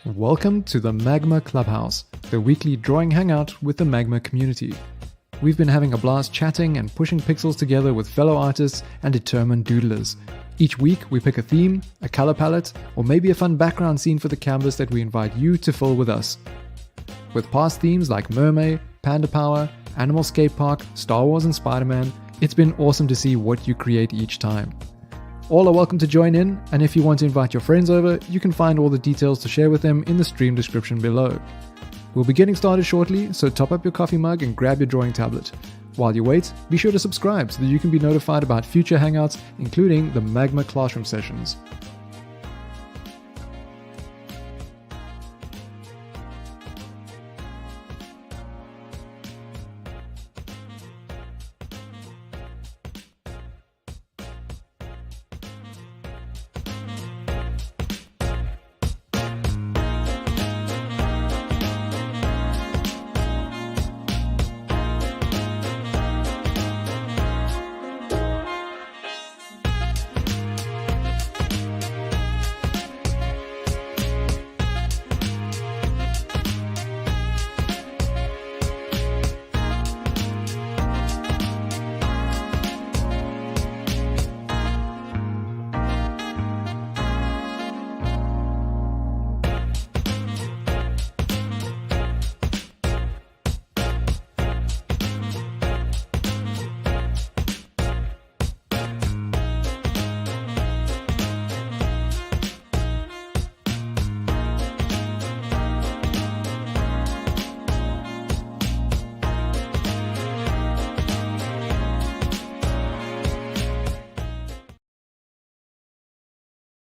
Welcome to the Magma Clubhouse, the weekly drawing hangout with the Magma community. We've been having a blast chatting and pushing pixels together with fellow artists and determined doodlers. Each week we pick a theme, a color palette, or maybe a fun background scene for the canvas that we invite you to fill with us. With past themes like Mermaid, Panda Power, Animal Skate Park, Star Wars and Spider-Man, it's been awesome to see what you create each time. All are welcome to join in, and if you want to invite your friends over, you can find all the details to share with them in the stream description below. We'll be getting started shortly, so top up your coffee mug and grab your drawing tablet. While you wait, be sure to subscribe so that you can be notified about future hangouts, including the Magma Classroom sessions.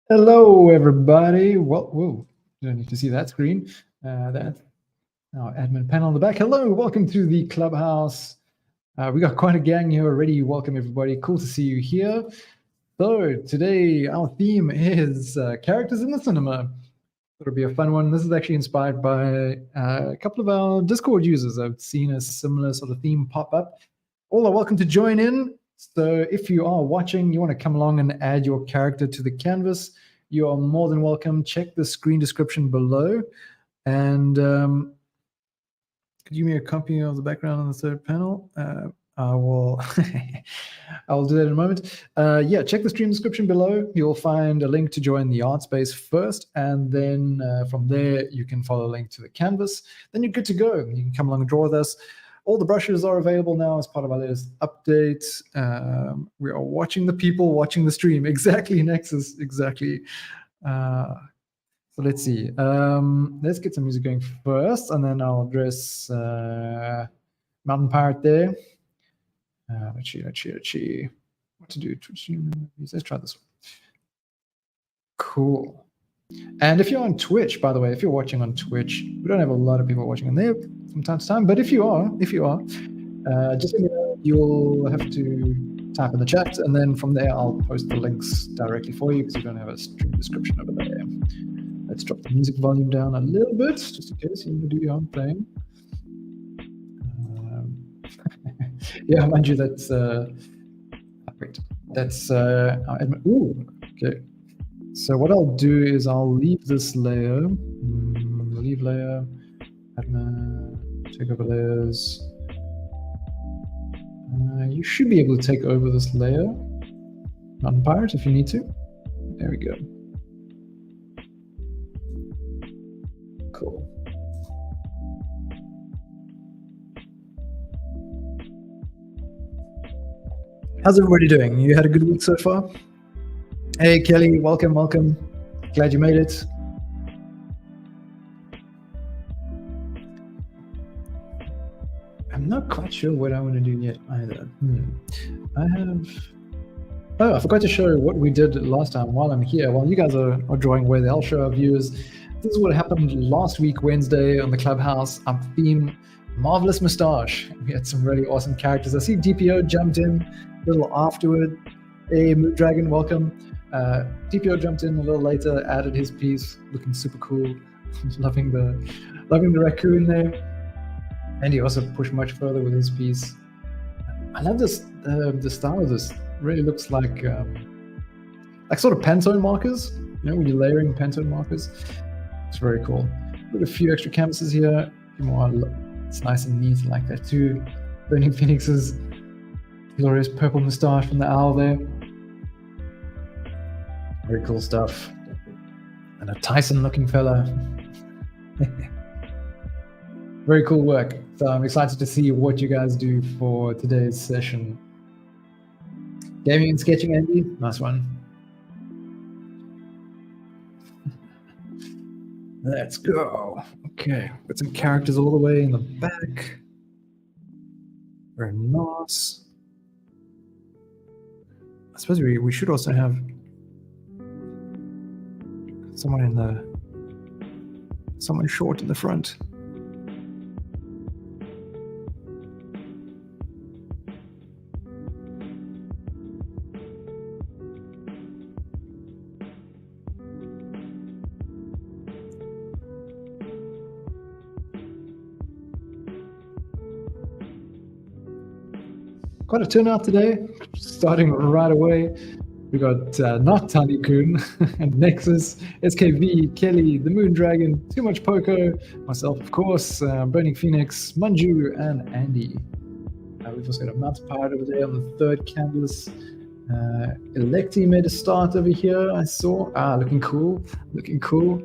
Hello, everybody. Well, whoa, you don't need to see that screen. Our admin panel on the back. Hello, welcome to the Clubhouse. We got quite a gang here already. Welcome, everybody. Cool to see you here. So today, our theme is characters in the cinema. It'll be a fun one. This is actually inspired by a couple of our Discord users. I've seen a similar sort of theme pop up. All are welcome to join in. So if you are watching, you want to come along and add your character to the canvas, you are more than welcome. Check the screen description below. And could you give me a copy of the background on the third panel? I will I'll do that in a moment. Yeah, check the stream description below. You'll find a link to join the Artspace first, and then from there you can follow a link to the canvas. Then you're good to go. You can come along and draw with us. All the brushes are available now as part of our latest update. We are watching the people watching the stream. Exactly, Nexus, exactly. So let's see. Let's get some music going first, and then I'll address Mountain Pirate there. Let's see. What to do? Let's try this one. Cool. And if you're on Twitch, by the way, if you're watching on Twitch, we don't have a lot of people watching on there from time to time, but if you are, just let me know. You'll have to type in the chat, and then from there I'll post the links directly for you because you don't have a stream description over there. Let's drop the music volume down a little bit, just in case you want to do your own thing. Yeah, mind you, that's great. That's ooh, okay. So what I'll do is I'll leave this layer, leave layer, admin, take over layers. You should be able to take over this layer, Mountain Pirate, if you need to. There we go. Cool. How's everybody doing? You had a good week so far? Hey, Kelly, welcome. Glad you made it. I'm not quite sure what I want to do yet either. I forgot to show what we did last time while I'm here. While you guys are drawing away, I'll show our viewers. This is what happened last week, Wednesday, on the Clubhouse. Our theme, Marvelous Moustache. We had some really awesome characters. I see DPO jumped in a little afterward. Hey, Mood Dragon, welcome. DPO jumped in a little later, added his piece, looking super cool. loving the raccoon there. And he also pushed much further with his piece. I love this. The style of this really looks like sort of Pantone markers. You know, when you're layering Pantone markers. It's very cool. Got a few extra canvases here. A few more. It's nice and neat like that too. Burning Phoenix's glorious purple moustache from the owl there. Very cool stuff. And a Tyson-looking fella. Very cool work. So I'm excited to see what you guys do for today's session. Gaming and sketching, Andy. Nice one. Let's go. Okay, got some characters all the way in the back. Very nice. I suppose we should also have someone short in the front. Quite a turnout today, starting right away. We got Not Tiny Kun and Nexus, SKV, Kelly, the Moon Dragon, Too Much Poco, myself, of course, Burning Phoenix, Manju, and Andy. We've also got a Mountain Pirate over there on the third canvas. Electi made a start over here, I saw. Looking cool, looking cool.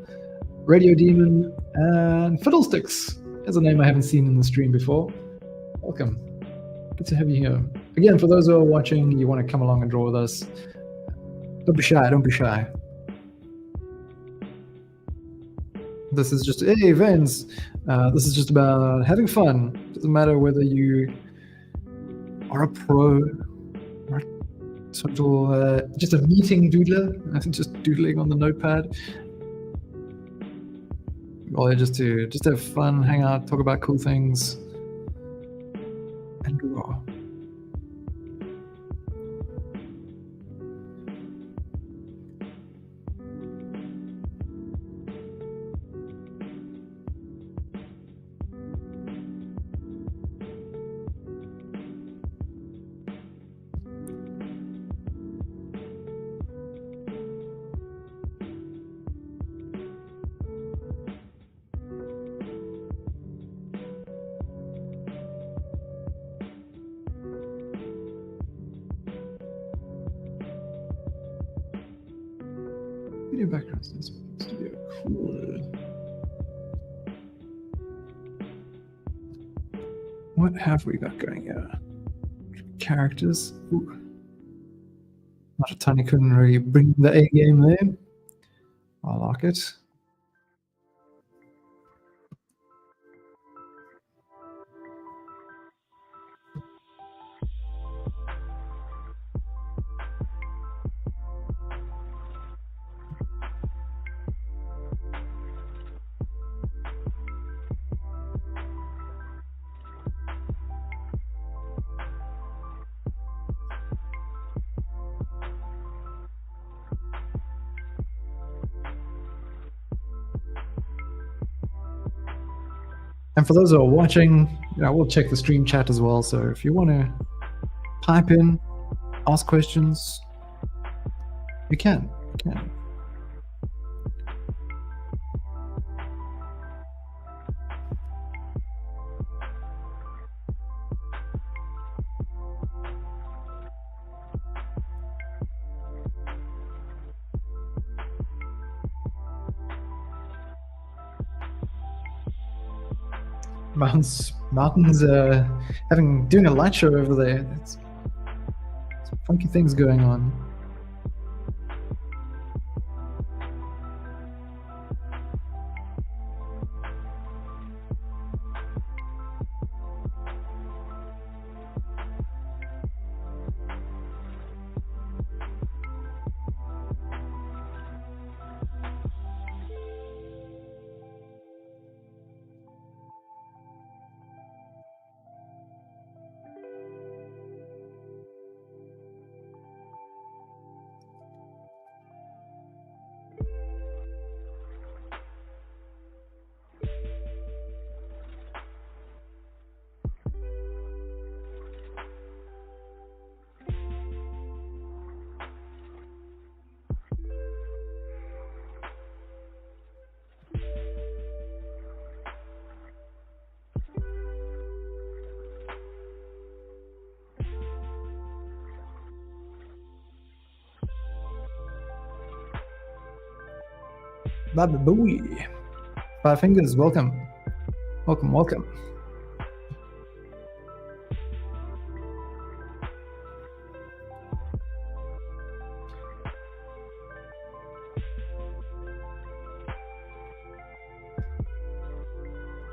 Radio Demon and Fiddlesticks. There's a name I haven't seen in the stream before. Welcome. Good to have you here. Again, for those who are watching, you want to come along and draw with us, don't be shy, don't be shy. This is just, hey, Vince, this is just about having fun. Doesn't matter whether you are a pro or total, just a meeting doodler, just doodling on the notepad. Or just have fun, hang out, talk about cool things, and draw. Video backgrounds in studio. Cool. What have we got going here? Characters. Ooh. Not a Tiny couldn't really bring the A game there. I like it. And for those who are watching, we'll check the stream chat as well. So if you want to pipe in, ask questions, you can. You can. Mountain's doing a light show over there. There's some funky things going on. Bababooey. Five Fingers, welcome. Welcome, welcome.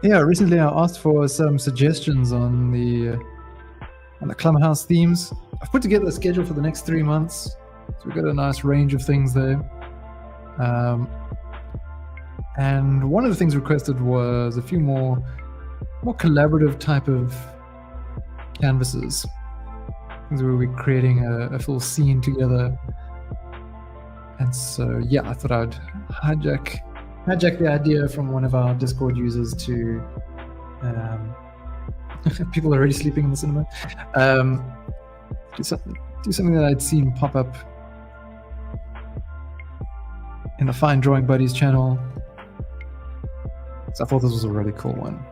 Yeah, recently I asked for some suggestions on the Clubhouse themes. I've put together a schedule for the next 3 months, so we've got a nice range of things there. And one of the things requested was a few more collaborative type of canvases, things where we're creating a full scene together. And so, yeah, I thought I'd hijack the idea from one of our Discord users to people are already sleeping in the cinema. Do something that I'd seen pop up in the Fine Drawing Buddies channel. So I thought this was a really cool one.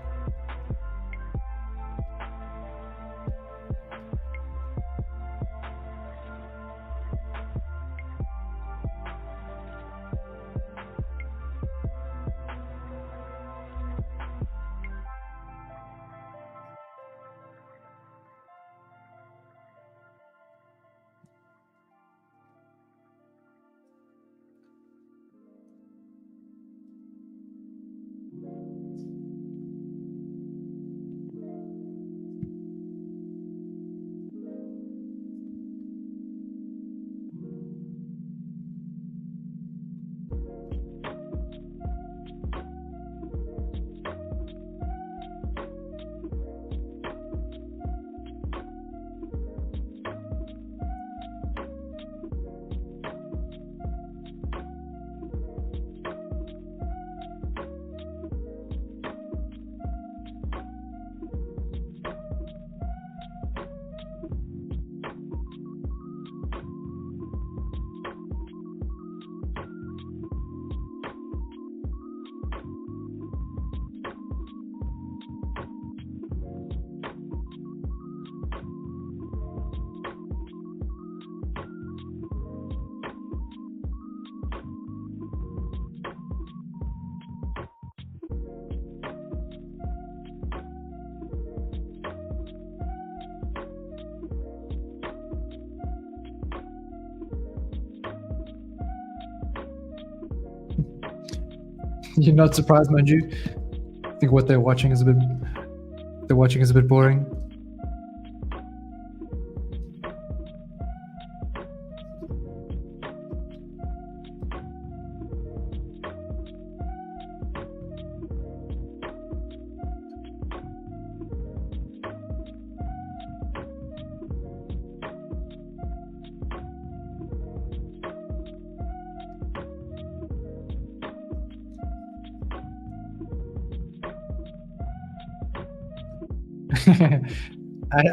You're not surprised, mind you. I think what they're watching is a bit boring.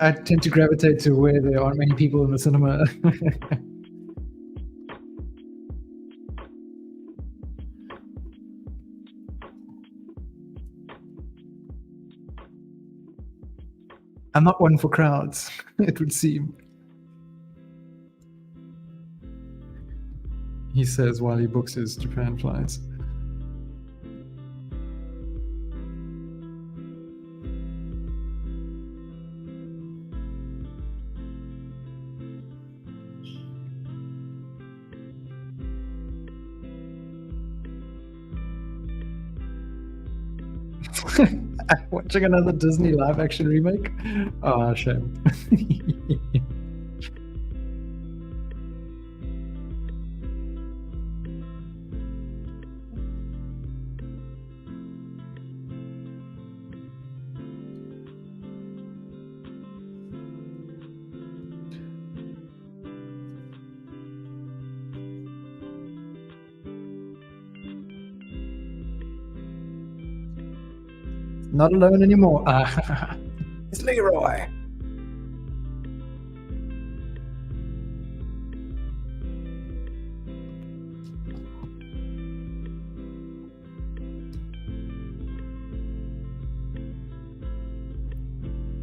I tend to gravitate to where there aren't many people in the cinema. I'm not one for crowds, it would seem. He says while he books his Japan flights. Watching another Disney live action remake? Oh, shame. Not alone anymore. It's Leroy.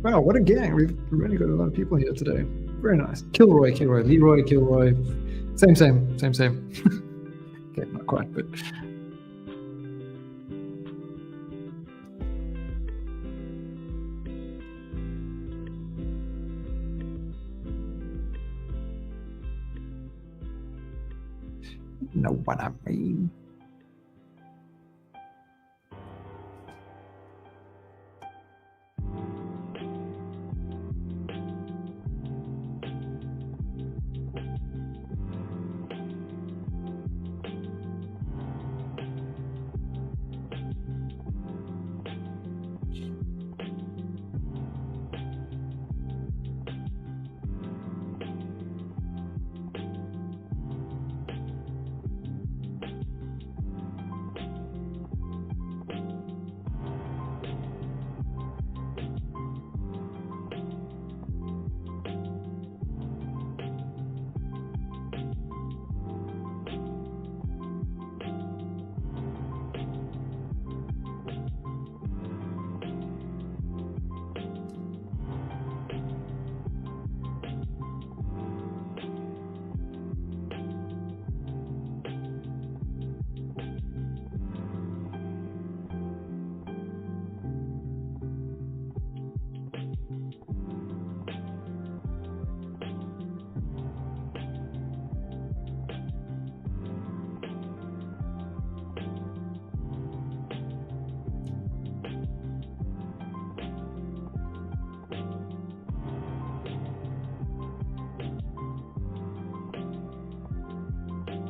Wow, what a gang. We've really got a lot of people here today. Very nice. Kilroy, Leroy, Kilroy. Same. Okay, not quite, but Know what I mean?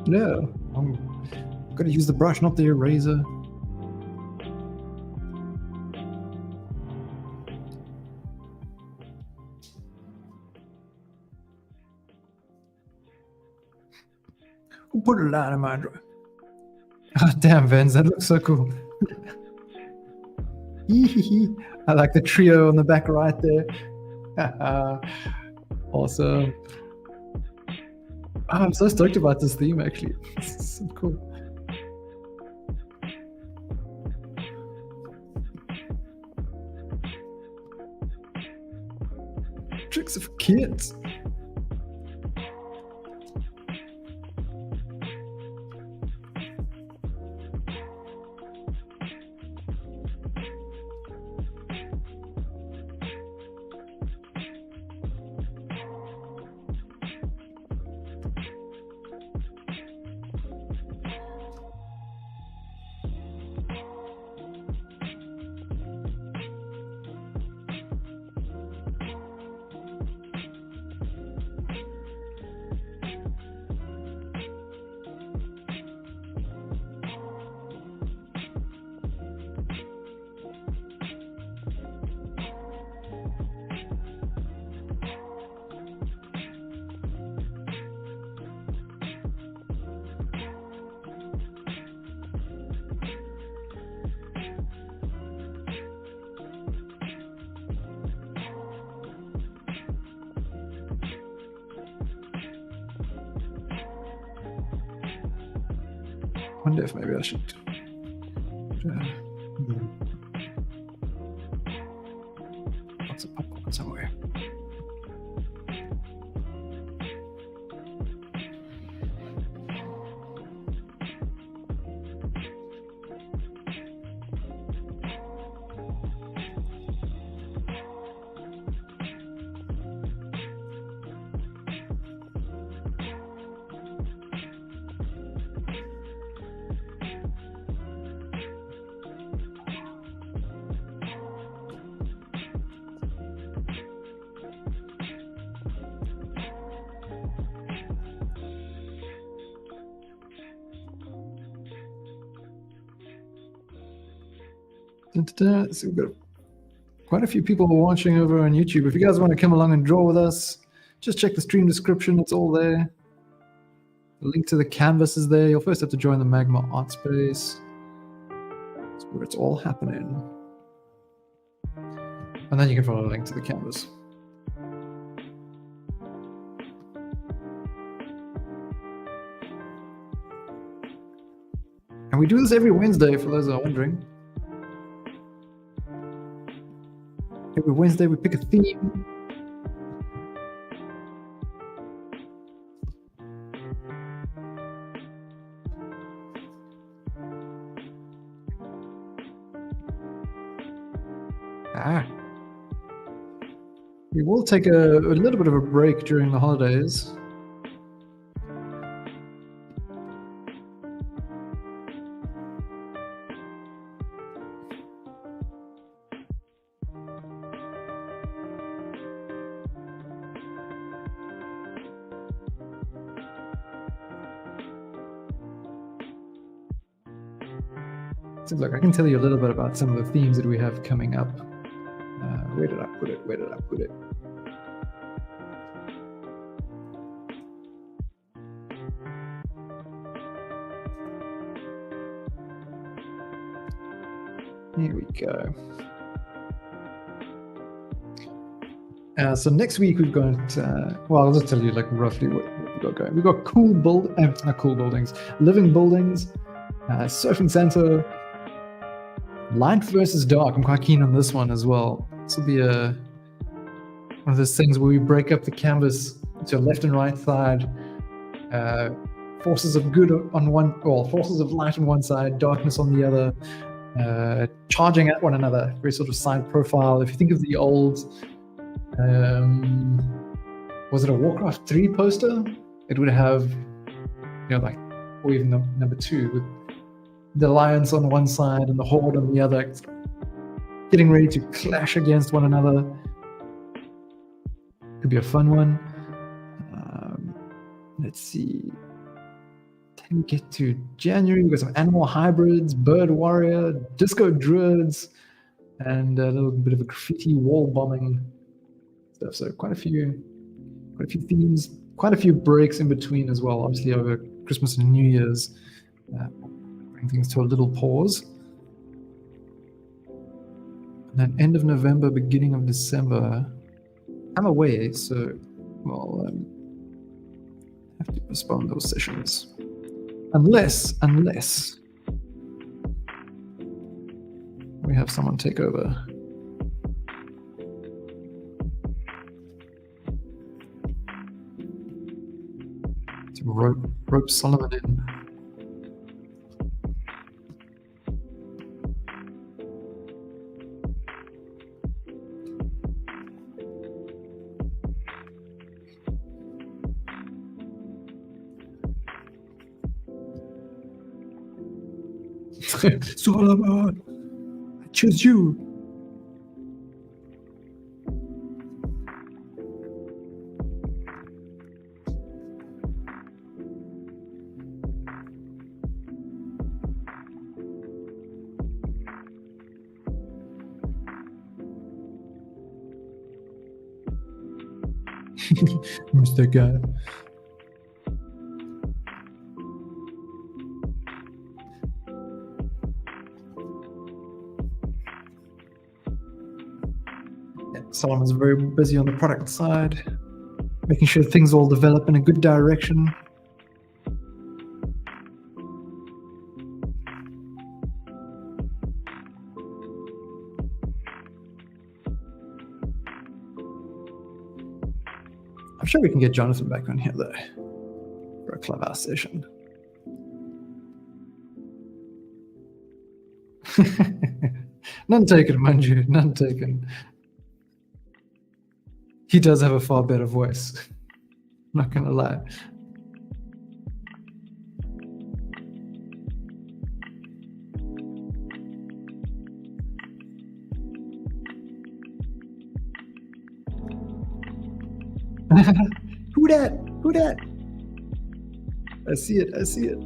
No, I'm gonna use the brush, not the eraser. Who put a line in my drawing? Oh, damn, Vince, that looks so cool. I like the trio on the back right there. Awesome. Oh, I'm so stoked about this theme, actually. This is so cool. Tricks of kids. I wonder if maybe I should. What's a pop on somewhere? So we've got quite a few people watching over on YouTube. If you guys want to come along and draw with us, just check the stream description. It's all there. The link to the canvas is there. You'll first have to join the Magma Artspace. That's where it's all happening. And then you can follow the link to the canvas. And we do this every Wednesday, for those that are wondering. Every Wednesday we pick a theme. We will take a little bit of a break during the holidays. So look, I can tell you a little bit about some of the themes that we have coming up. Where did I put it? Where did I put it? Here we go. So next week we've got, well, I'll just tell you like roughly what we've got going. We've got not cool buildings, living buildings, surfing center, light versus dark. I'm quite keen on this one as well. This will be one of those things where we break up the canvas to left and right side, forces of good on one, well, forces of light on one side, darkness on the other, charging at one another, very sort of side profile. If you think of the old, was it a Warcraft 3 poster? It would have, like, or even number 2 with the Alliance on one side and the Horde on the other, getting ready to clash against one another. Could be a fun one. Let's see. Then we get to January. We've got some animal hybrids, bird warrior, disco druids, and a little bit of a graffiti wall bombing stuff. So quite a few themes, quite a few breaks in between as well. Obviously over Christmas and New Year's, bring things to a little pause. And then end of November, beginning of December, I'm away, so we'll have to postpone those sessions. Unless we have someone take over. To rope Solomon in. Solomon, I choose you. Mr. Guy. Solomon's very busy on the product side, making sure things all develop in a good direction. I'm sure we can get Jonathan back on here though for a Clubhouse session. None taken, Manju, none taken. He does have a far better voice. Not gonna lie. Who that? Who that? I see it. I see it.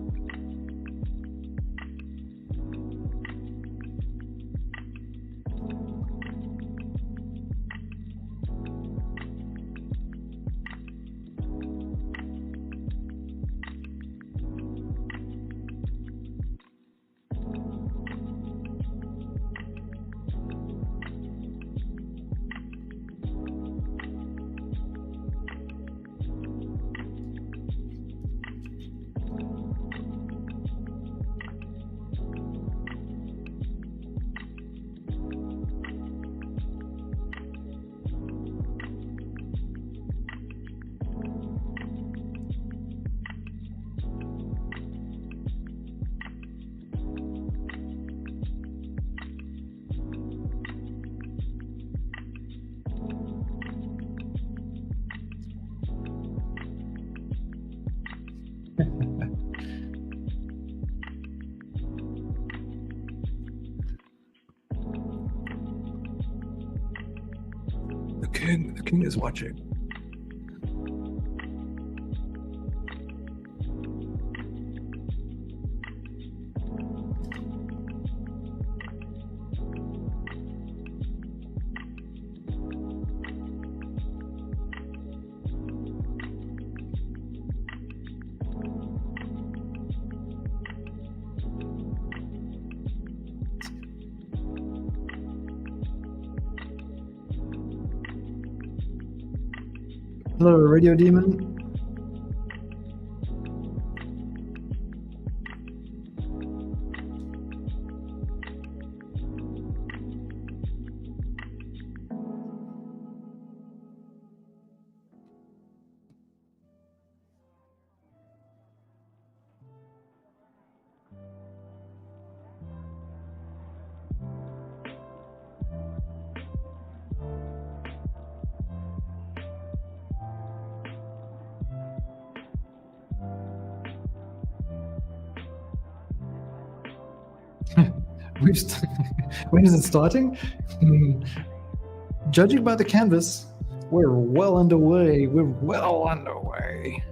The king is watching. Hello, Radio Demon. When is it starting? Judging by the canvas, we're well underway. We're well underway.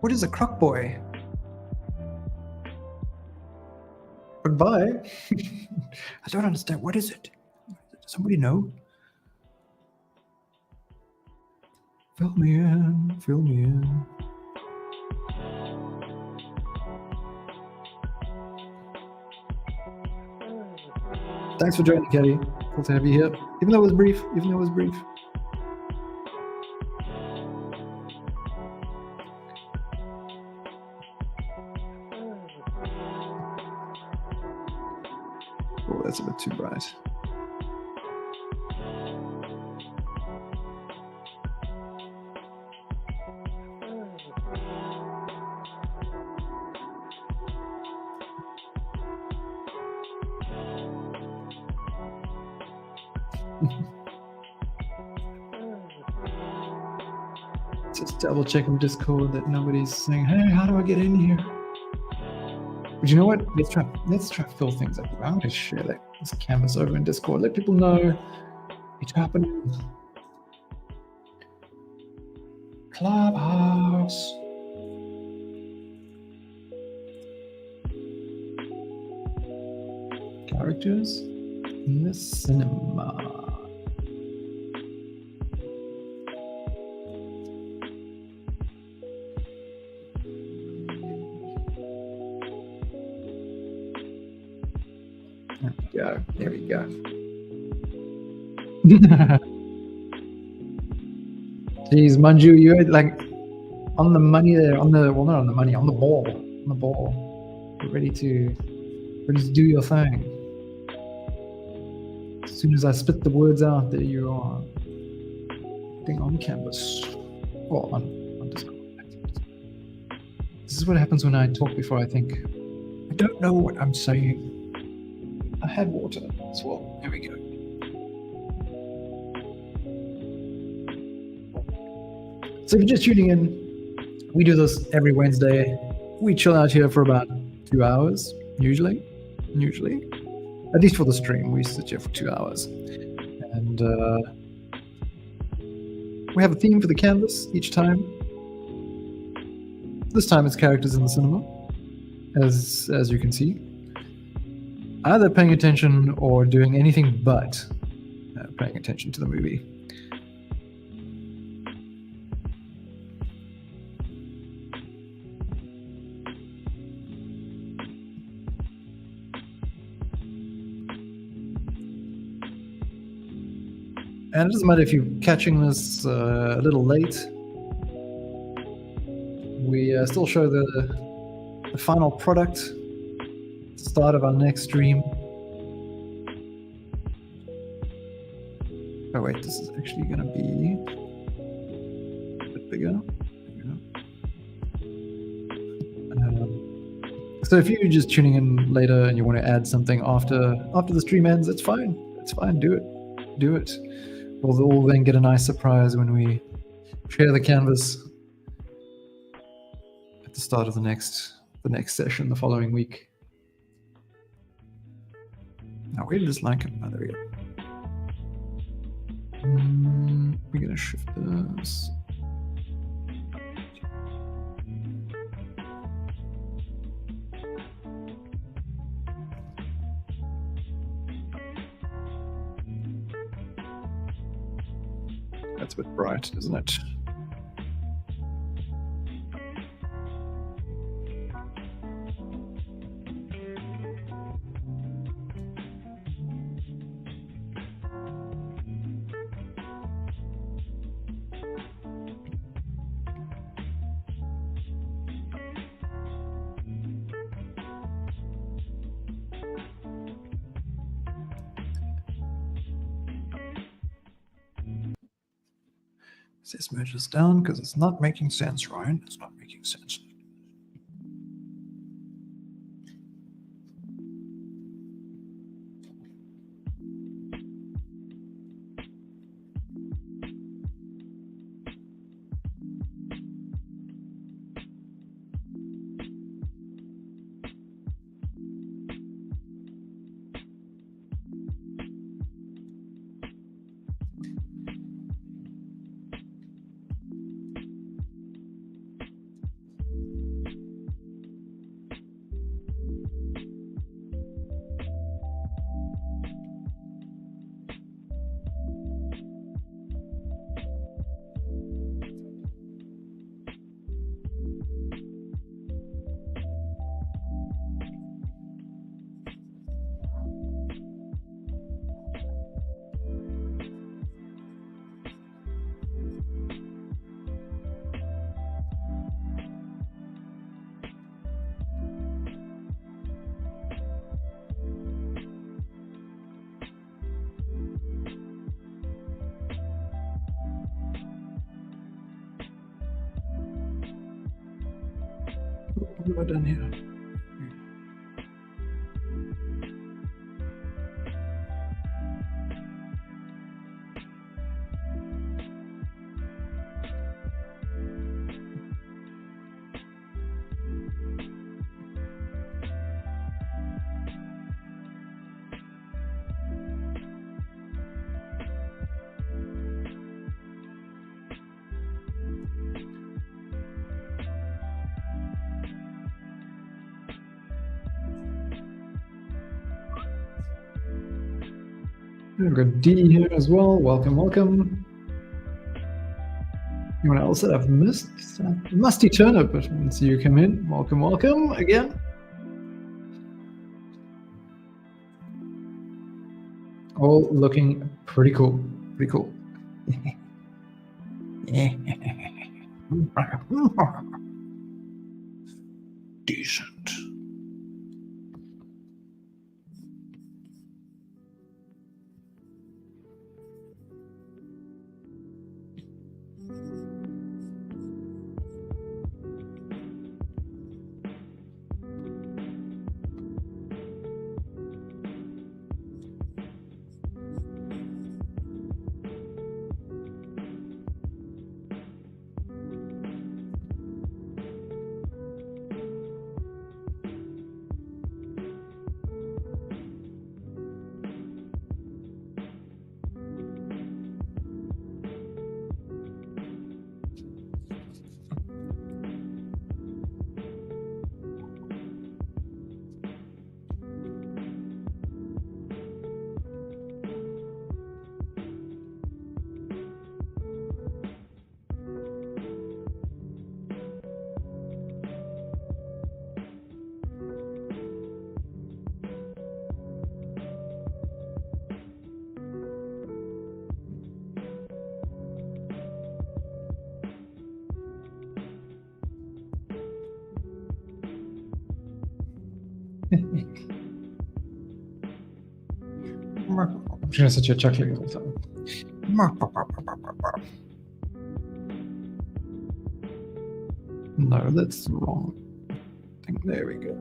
What is a croc boy? Goodbye. I don't understand. What is it? Does somebody know? Fill me in. Fill me in. Thanks for joining, Kelly. Cool to have you here. Even though it was brief. Oh, that's a bit too bright. Just double checking Discord that nobody's saying, "Hey, how do I get in here?" But you know what? Let's try to fill things up. I'm going to share this canvas over in Discord. Let people know it's happening. Clubhouse. Characters in the cinema. There we go. Jeez, Manju, you're like on the money there. Not on the money, on the ball. You're ready to do your thing. As soon as I spit the words out, there you are. Thing on canvas. Or on Discord. This is what happens when I talk before I think. I don't know what I'm saying. I had water as well. There we go. So if you're just tuning in, we do this every Wednesday. We chill out here for about 2 hours, usually. At least for the stream, we sit here for 2 hours. And We have a theme for the canvas each time. This time it's characters in the cinema, as you can see. Either paying attention or doing anything but paying attention to the movie. And it doesn't matter if you're catching this a little late. We still show the final product, start of our next stream. Oh wait, this is actually going to be a bit bigger. So if you're just tuning in later and you want to add something after the stream ends, it's fine. It's fine. Do it. We'll all then get a nice surprise when we share the canvas at the start of the next session the following week. Now where does like another here? We're gonna shift this. That's a bit bright, isn't it? This measures down because it's not making sense, Ryan. It's not making sense. What have I done here? We've got D here as well. Welcome, welcome. Anyone else that I've missed? Musty Turnip, but once you come in, welcome, welcome again. All looking pretty cool. Pretty cool. Decent. I'm trying to sit here chuckling all the time. No, that's the wrong thing. There we go.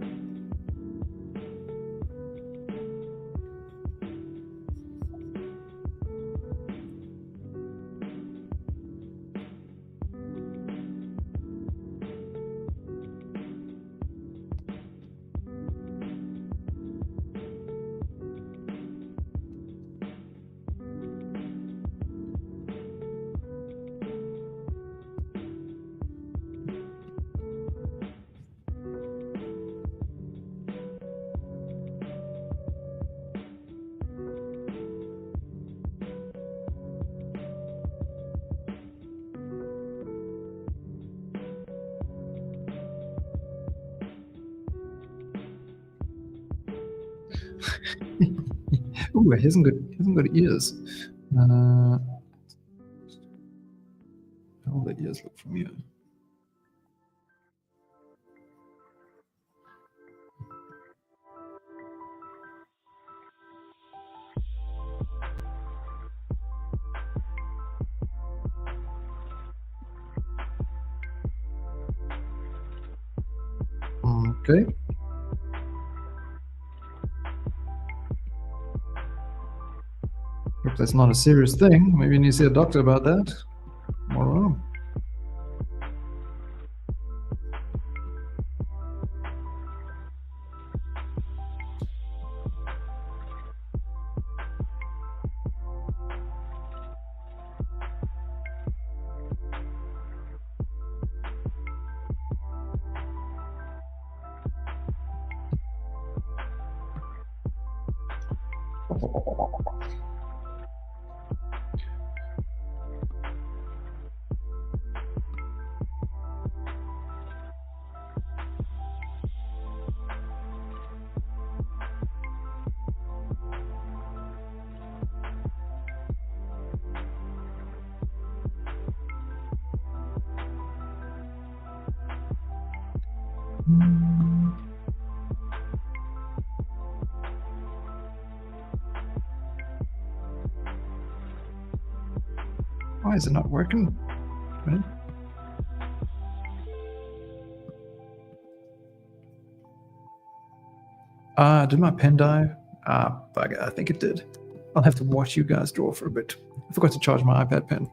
Ooh, it hasn't got ears. How the ears look from here. Okay. Hope that's not a serious thing. Maybe you need to see a doctor about that. Wow. Why is it not working? Right. Did my pen die? Bugger, I think it did. I'll have to watch you guys draw for a bit. I forgot to charge my iPad pen.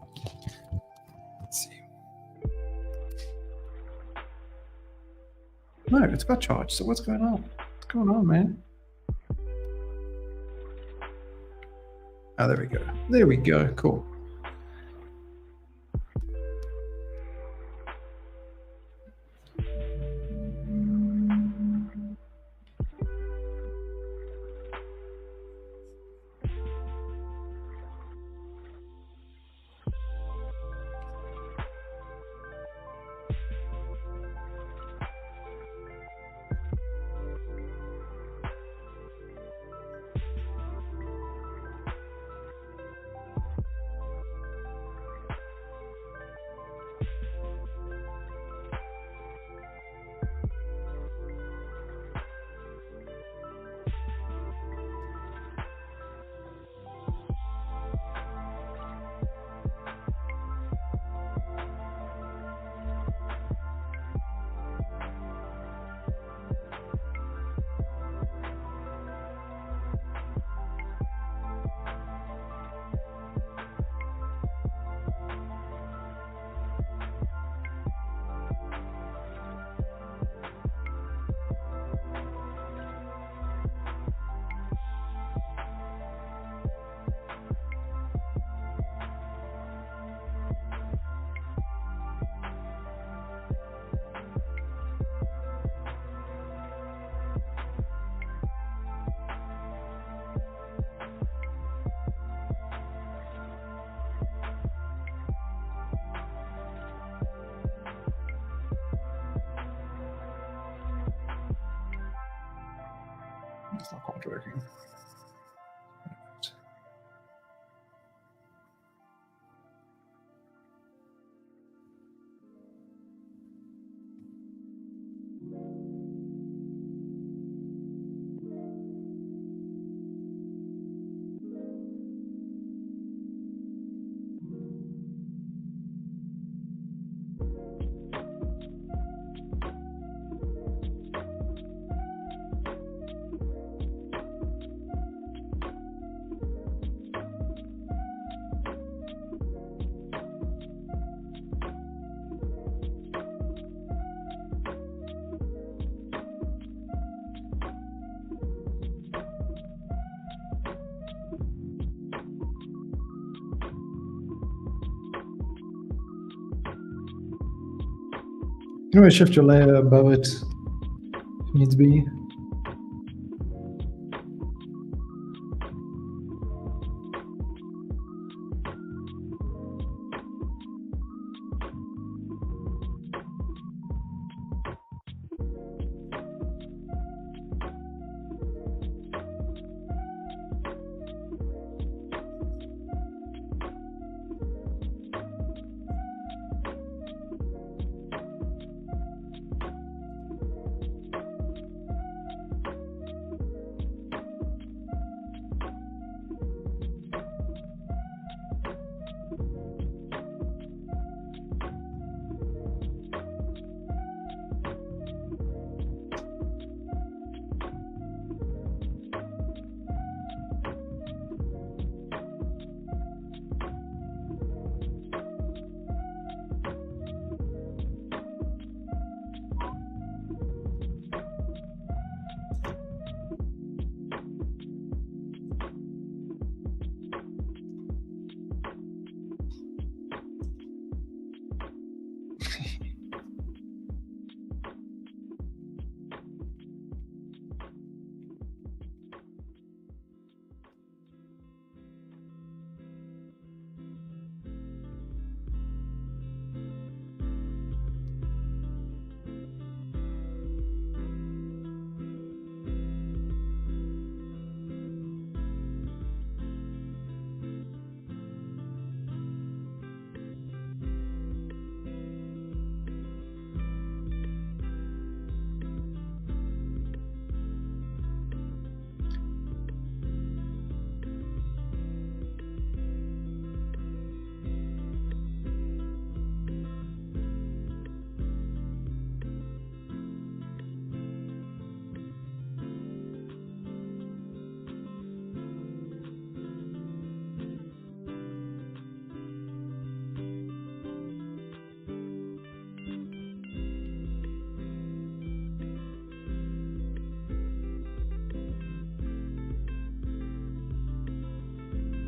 Let's see. No, it's got charged. So what's going on? What's going on, man? Oh, there we go. There we go. Cool. It's not quite working. can always shift your layer above it if needs be.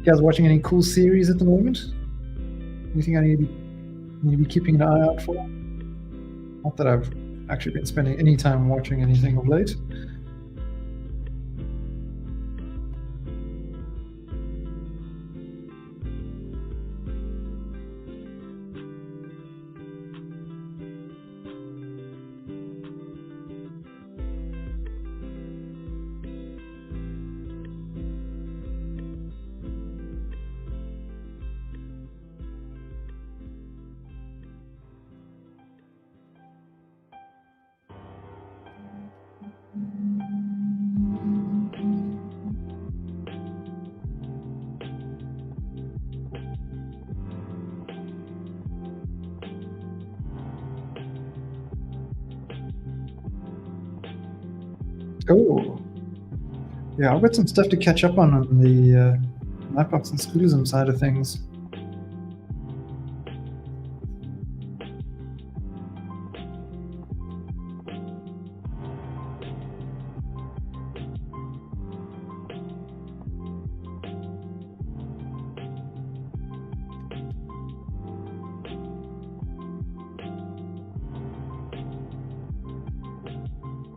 You guys watching any cool series at the moment? Anything I need to be keeping an eye out for? Not that I've actually been spending any time watching anything of late. Oh, yeah, I've got some stuff to catch up on the Nightbox and Schoolism side of things.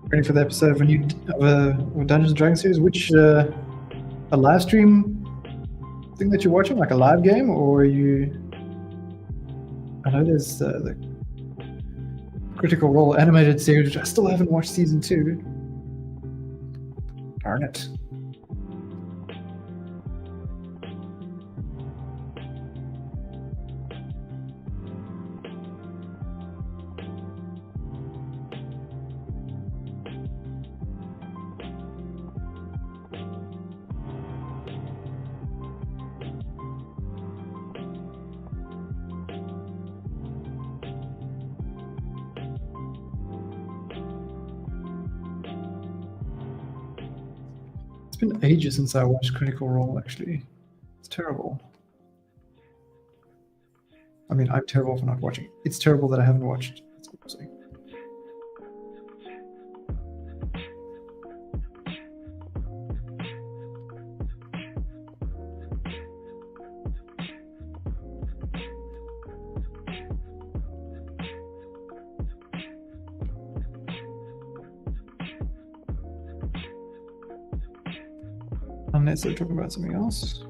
Ready for the episode of a Dungeons & Dragons series? Which a live stream thing that you're watching, like a live game, or are you? I know there's the Critical Role animated series, which I still haven't watched season 2. Darn it. It's been ages since I watched Critical Role, actually. It's terrible. I mean, I'm terrible for not watching. It's terrible that I haven't watched. That's what I'm saying. unless they're talking about something else.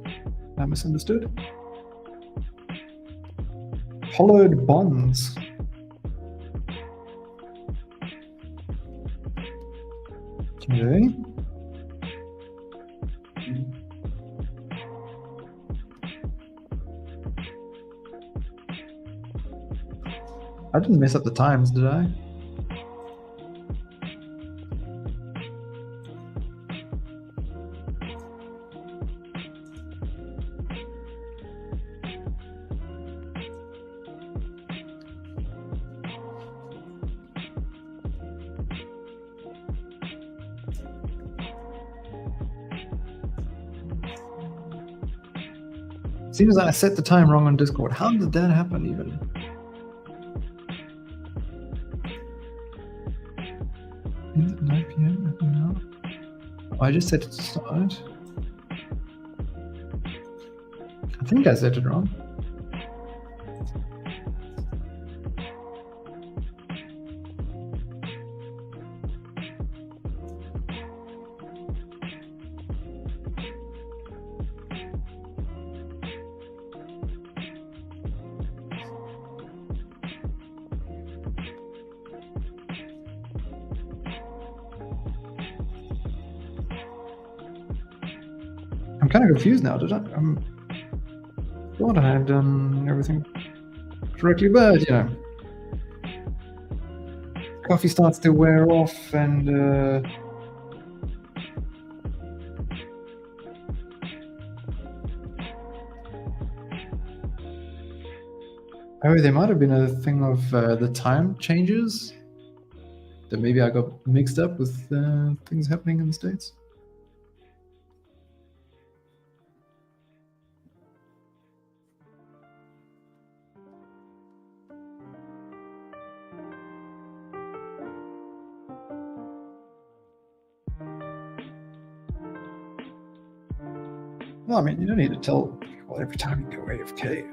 I misunderstood. Hollowed bonds. Okay. I didn't mess up the times, did I? Seems like I set the time wrong on Discord. How did that happen even? Is it 9 p.m. now? Oh, I just set it to start. I think I set it wrong. I'm kind of confused now. Did I? Thought I had done everything correctly, but you know, coffee starts to wear off, and oh, there might have been a thing of the time changes that maybe I got mixed up with things happening in the States. Well, I mean, you don't need to tell people every time you go AFK.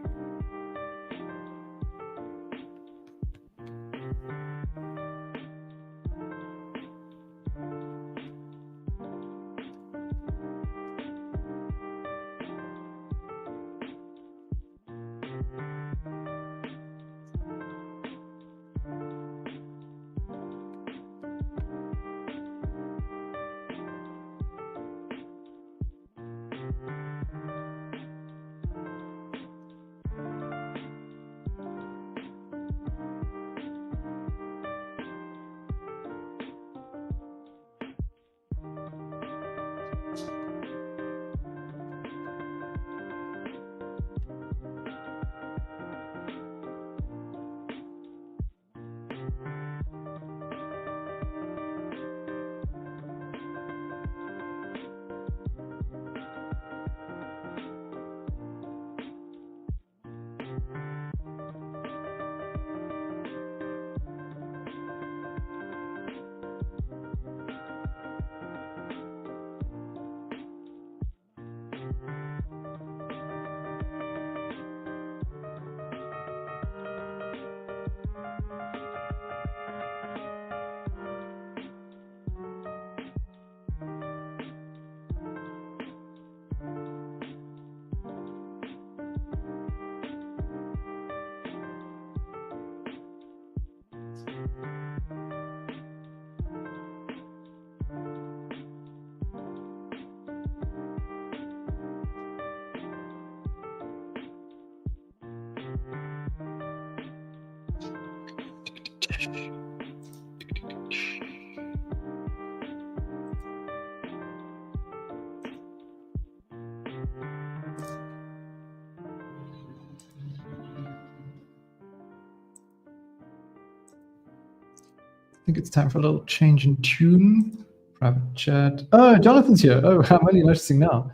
I think it's time for a little change in tune. Private chat. Oh, Jonathan's here. Oh, I'm only noticing now.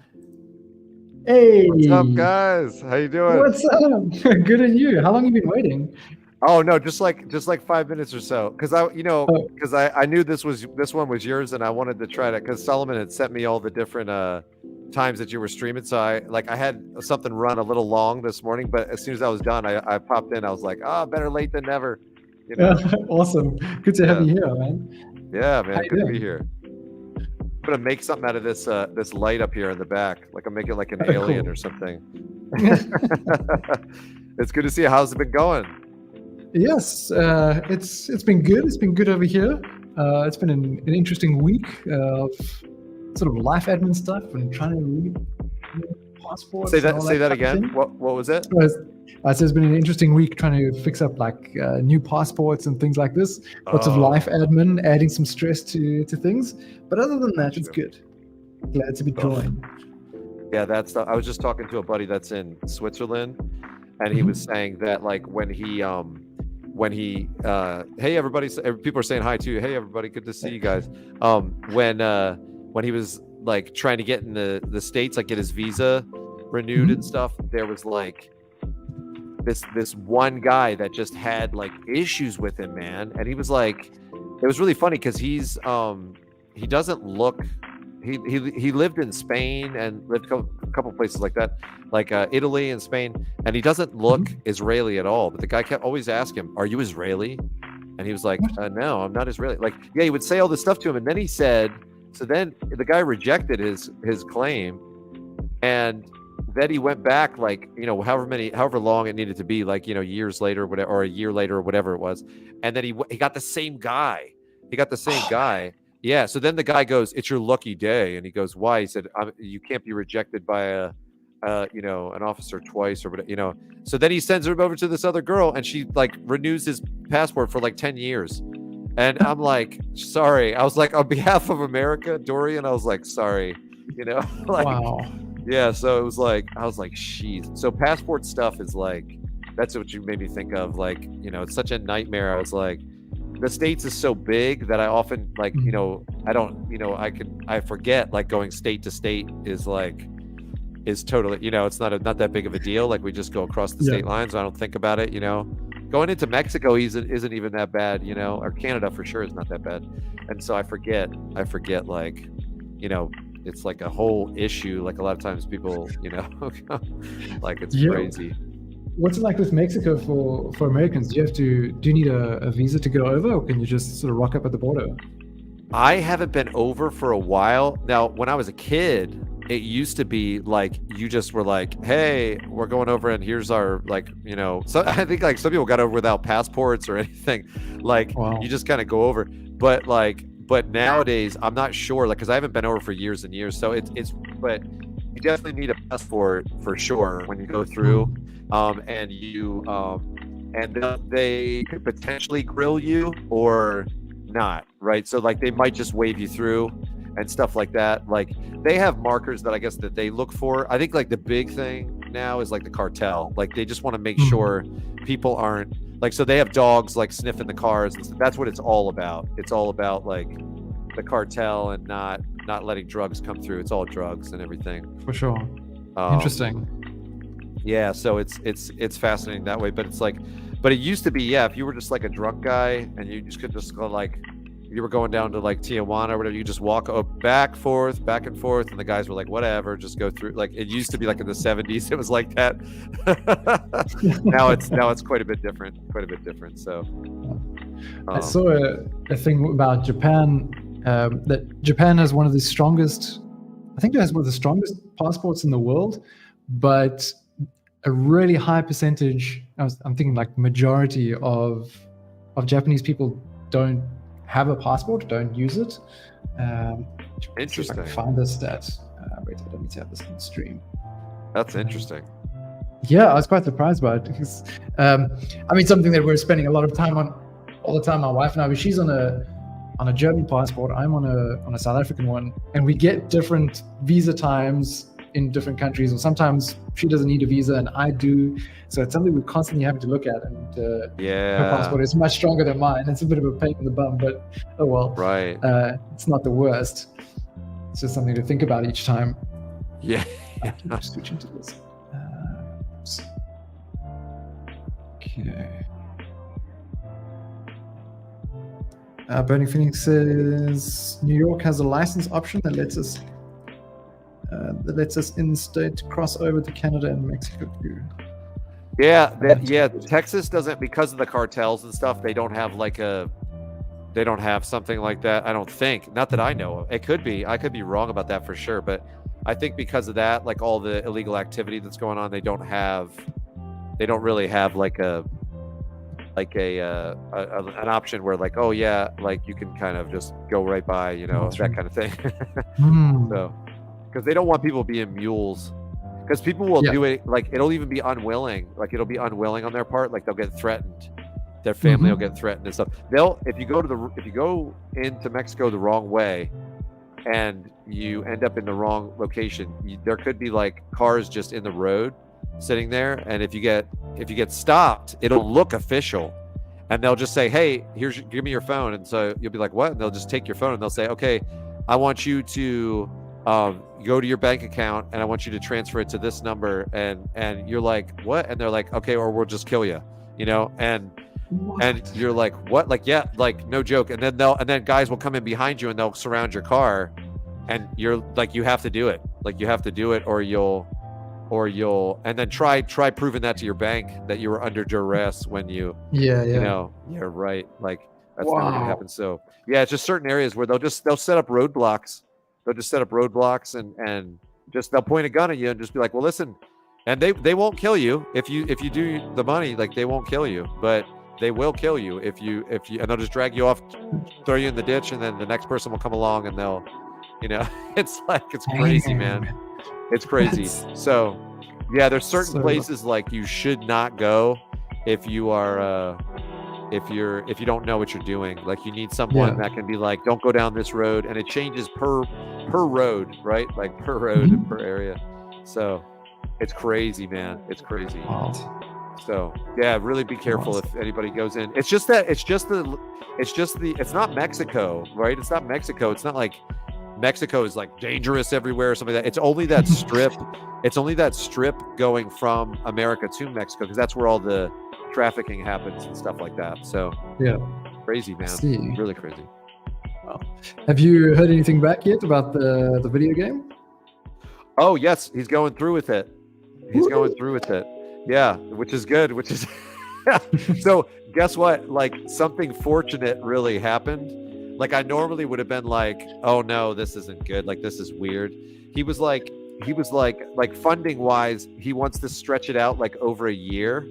Hey. What's up, guys? How you doing? What's up? Good, and you? How long have you been waiting? Oh no, just like 5 minutes or so. Because I knew this one was yours, and I wanted to try it because Solomon had sent me all the different times that you were streaming. So I had something run a little long this morning, but as soon as I was done, I popped in. I was like, better late than never. You know? Awesome. Good to have you here, man. Yeah, man. Good to be here. gonna make something out of this this light up here in the back. Like I'm making like an alien or something. It's good to see you. How's it been going? Yes, it's been good. It's been good over here. It's been an interesting week of sort of life admin stuff and trying to read passports. Say that again. What was it? I said it's been an interesting week trying to fix up like new passports and things like this. Lots of life admin, adding some stress to things. But other than that, it's good. Glad to be joined. Yeah, I was just talking to a buddy that's in Switzerland, and he was saying that like when he hey everybody, people are saying hi to you. Hey everybody, good to see you guys. When he was like trying to get in the States, like get his visa renewed and stuff, there was like this one guy that just had like issues with him, man. And he was like, it was really funny because he doesn't look, he lived in Spain and lived a couple places like that, like Italy and Spain, and he doesn't look Israeli at all. But the guy kept always asking him, "Are you Israeli?" And he was like, "No, I'm not Israeli." Like, yeah, he would say all this stuff to him, and then he said, so then the guy rejected his claim, and then he went back like, you know, however long it needed to be, like, you know, years later or whatever, or a year later or whatever it was, and then he got the same guy. He got the same guy. Yeah. So then the guy goes, "It's your lucky day," and he goes, "Why?" He said, "You can't be rejected by you know, an officer twice or whatever, you know." So then he sends her over to this other girl, and she like renews his passport for like 10 years. And I'm like, sorry. I was like, on behalf of America, Dorian, I was like, sorry, you know, like, wow. Yeah. So it was like, I was like, sheesh. So passport stuff is like, that's what you made me think of. Like, you know, it's such a nightmare. I was like, the States is so big that I often like, you know, I don't, you know, I forget like going state to state is totally, you know, it's not that big of a deal. Like we just go across the state lines. I don't think about it, you know. Going into Mexico isn't even that bad, you know, or Canada for sure is not that bad. And so I forget like, you know, it's like a whole issue. Like a lot of times people, you know, like it's crazy. What's it like with Mexico for Americans? Do you need a visa to go over, or can you just sort of rock up at the border? I haven't been over for a while. Now, when I was a kid, it used to be like you just were like, "Hey, we're going over, and here's our like, you know." So I think like some people got over without passports or anything. Like you just kind of go over. But nowadays, I'm not sure, like, because I haven't been over for years and years. So but you definitely need a passport for sure when you go through, and you and they could potentially grill you or not, right? So like they might just wave you through and stuff like that. Like they have markers that I guess that they look for. I think like the big thing now is like the cartel. Like they just want to make sure people aren't like, so they have dogs like sniffing the cars. That's what it's all about. It's all about like the cartel and not letting drugs come through. It's all drugs and everything. For sure. Interesting. Yeah, so it's fascinating that way. But it's like, but it used to be, yeah, if you were just like a drunk guy and you just could just go like, you were going down to like Tijuana or whatever, you just walk back and forth, and the guys were like, whatever, just go through. Like it used to be like in the 70s, it was like that. now it's quite a bit different. So I saw a thing about Japan, that Japan has one of the strongest, I think it has one of the strongest passports in the world, but a really high percentage, I'm thinking like majority of Japanese people don't have a passport, don't use it. Interesting. If I can find the stat. Wait, let me have this on stream. That's interesting. Yeah, I was quite surprised by it because, I mean, something that we're spending a lot of time on all the time. My wife and I, she's on a German passport. I'm on a South African one, and we get different visa times in different countries, or sometimes she doesn't need a visa and I do. So it's something we're constantly having to look at. And her passport is much stronger than mine. It's a bit of a pain in the bum, but oh well. Right. It's not the worst. It's just something to think about each time. Yeah. I'm switching to this. Okay. Burning Phoenix says New York has a license option that lets us in-state cross over to Canada and Mexico too. Yeah, Texas doesn't, because of the cartels and stuff. They don't have like have something like that. I don't think, not that I know of. It could be, I could be wrong about that for sure, but I think because of that, like all the illegal activity that's going on, they don't really have like an option where like, oh yeah, like you can kind of just go right by, you know, that kind of thing. So, because they don't want people being mules, because people will do it, like it'll even be unwilling, like it'll be unwilling on their part, like they'll get threatened, their family will get threatened and stuff. If you go into Mexico the wrong way and you end up in the wrong location, there could be like cars just in the road sitting there, and if you get stopped, it'll look official, and they'll just say, hey, give me your phone, and so you'll be like, what? And they'll just take your phone and they'll say, okay, I want you to go to your bank account and I want you to transfer it to this number, and you're like, what? And they're like, okay, or we'll just kill you, you know. And you're like, what? Like, yeah, like no joke. And then guys will come in behind you and they'll surround your car, and you're like, you have to do it, or you'll and then try proving that to your bank that you were under duress when you you know, you're right, like that's never gonna happen. So yeah, it's just certain areas where they'll set up roadblocks. And just they'll point a gun at you and just be like, well, listen, and they won't kill you if you do the money, like they won't kill you, but they will kill you if you and they'll just drag you off, throw you in the ditch, and then the next person will come along and they'll, you know, it's like, it's crazy, man. It's crazy. So yeah, there's certain places like you should not go if you are if you don't know what you're doing. Like you need someone that can be like, don't go down this road, and it changes per road, right? Like per road and per area. So it's crazy, man. It's crazy. So yeah, really be careful if anybody goes in. It's not Mexico, right? It's not Mexico. It's not like Mexico is like dangerous everywhere or something like that. It's only that strip. It's only that strip going from America to Mexico, because that's where all the trafficking happens and stuff like that. So yeah, crazy, man. Really crazy. Wow. Have you heard anything back yet about the video game? Oh yes, he's going through with it. Yeah, which is good. So guess what? Like something fortunate really happened. Like I normally would have been like, oh no, this isn't good. Like this is weird. He was like funding wise, he wants to stretch it out like over a year.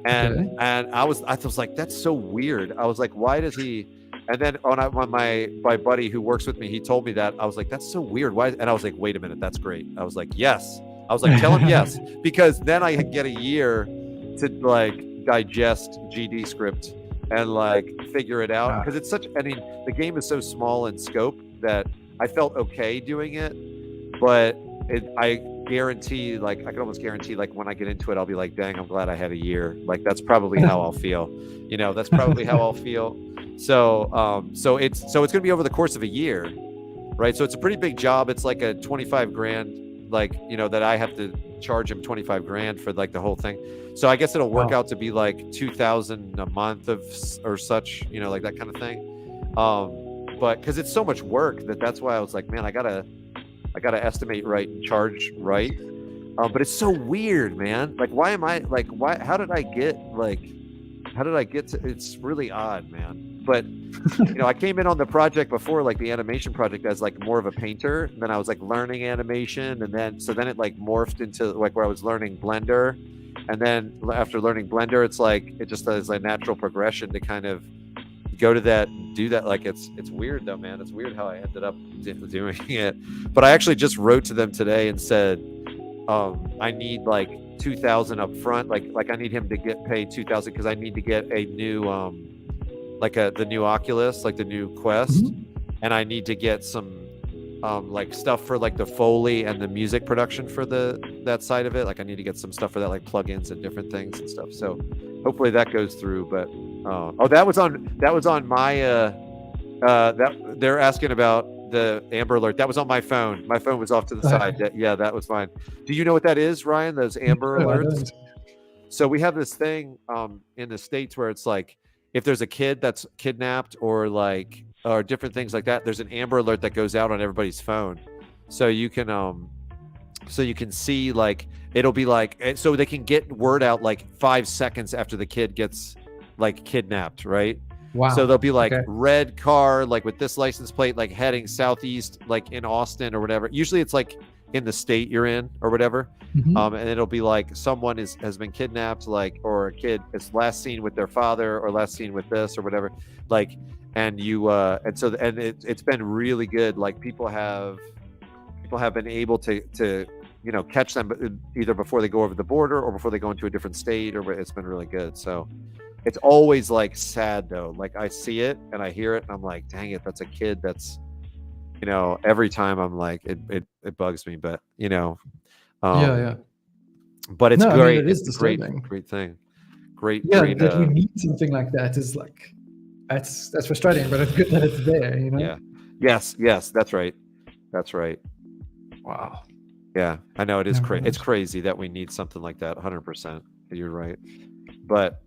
And I was like, that's so weird. I was like, why does he? And then on my buddy who works with me, he told me that. I was like, that's so weird. Why? And I was like, wait a minute, that's great. I was like, yes. I was like, tell him yes, because then I get a year to like digest GD script and like figure it out, because it's such, I mean, the game is so small in scope that I felt okay doing it, but I guarantee, like I can almost guarantee, like when I get into it, I'll be like, dang, I'm glad I had a year. Like that's probably how I'll feel, you know, that's probably how I'll feel. So so it's gonna be over the course of a year, right? So it's a pretty big job. It's like a 25 grand, like, you know, that I have to charge him 25 grand for like the whole thing. So I guess it'll work out to be like 2,000 a month or such, you know, like that kind of thing. But because it's so much work that's why I was like, man, I gotta estimate right and charge right. But it's so weird, man. Like, how did I get to, it's really odd, man. But you know, I came in on the project before, like the animation project, as like more of a painter, and then I was like learning animation, and then it like morphed into like where I was learning Blender, and then after learning Blender, it's like it just is a natural progression to kind of go to that and do that. Like it's weird though, man. It's weird how I ended up doing it. But I actually just wrote to them today and said, I need like 2,000 up front. Like I need him to get paid 2,000 because I need to get a new the new Oculus, like the new Quest, and I need to get some like stuff for like the Foley and the music production for that side of it. Like I need to get some stuff for that, like plugins and different things and stuff. So hopefully that goes through. But that was on my that they're asking about the Amber Alert. That was on my phone. My phone was off to the side. That was fine. Do you know what that is, Ryan? Those Amber Alerts? So we have this thing in the States where it's like, if there's a kid that's kidnapped or different things like that, there's an Amber Alert that goes out on everybody's phone. So you can see, like, it'll be like, so they can get word out like 5 seconds after the kid gets like kidnapped, right? Wow. So there'll be like Okay. red car, like with this license plate, like heading southeast, like in Austin or whatever. Usually it's like in the state you're in or whatever. Mhm. And it'll be like someone has been kidnapped, like, or a kid is last seen with their father or last seen with this or whatever. Like, and it's been really good. Like people have been able to catch them either before they go over the border or before they go into a different state, or it's been really good. So it's always like sad though. Like I see it and I hear it and I'm like, dang it, that's a kid. That's, every time I'm like, it bugs me, but Yeah, yeah. but it's No, I mean, great. it is It's a great disturbing. thing. Great. Yeah, that we need something like that is like, that's frustrating, but it's good that it's there, Yeah. Yes. That's right. Wow. Yeah, I know it is Never crazy. heard. It's crazy that we need something like that. 100%. You're right. But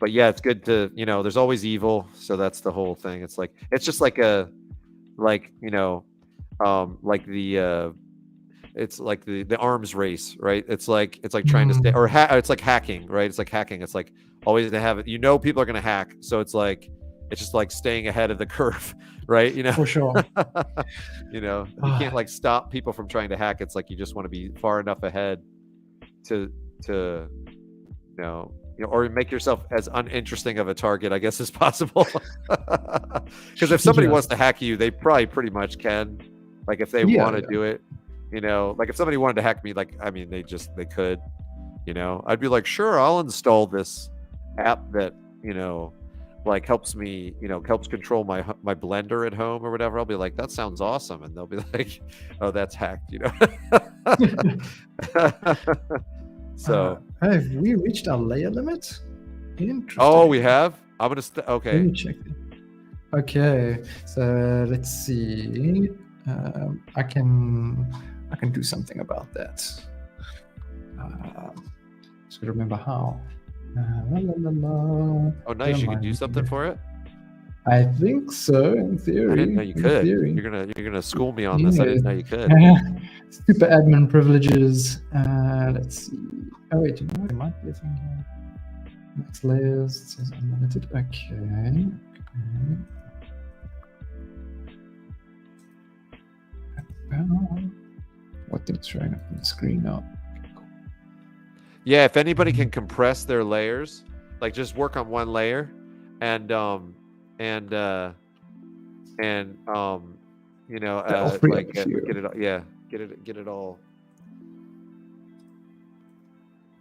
yeah, it's good to, there's always evil. So that's the whole thing. It's like, it's just like like it's like the arms race, right? It's like trying to stay, or it's like hacking, right? It's like hacking. It's like always to have it. People are going to hack. So it's just like staying ahead of the curve, right? For sure. You can't like stop people from trying to hack. It's like you just want to be far enough ahead to or make yourself as uninteresting of a target, I guess, as possible. Because if somebody wants to hack you, they probably pretty much can. Like if they want to do it, like if somebody wanted to hack me, like, I mean, they could, I'd be like, sure, I'll install this app that, like helps me, helps control my blender at home or whatever. I'll be like, that sounds awesome. And they'll be like, oh, that's hacked, So have we reached our layer limit? Interesting. Oh, we have? I'm going to, okay. Let me check it. Okay, so let's see. I can do something about that. Just gotta remember how. Oh, nice! You can do something for it. I think so. In theory, I didn't know you could. Theory. You're gonna school me on this. I didn't know you could. Super admin privileges. Let's see. Oh wait, there might be a thing here. Max layers. It says unlimited. Okay. What thing's showing up on the screen now? Yeah, if anybody can compress their layers, like just work on one layer, and like get it all.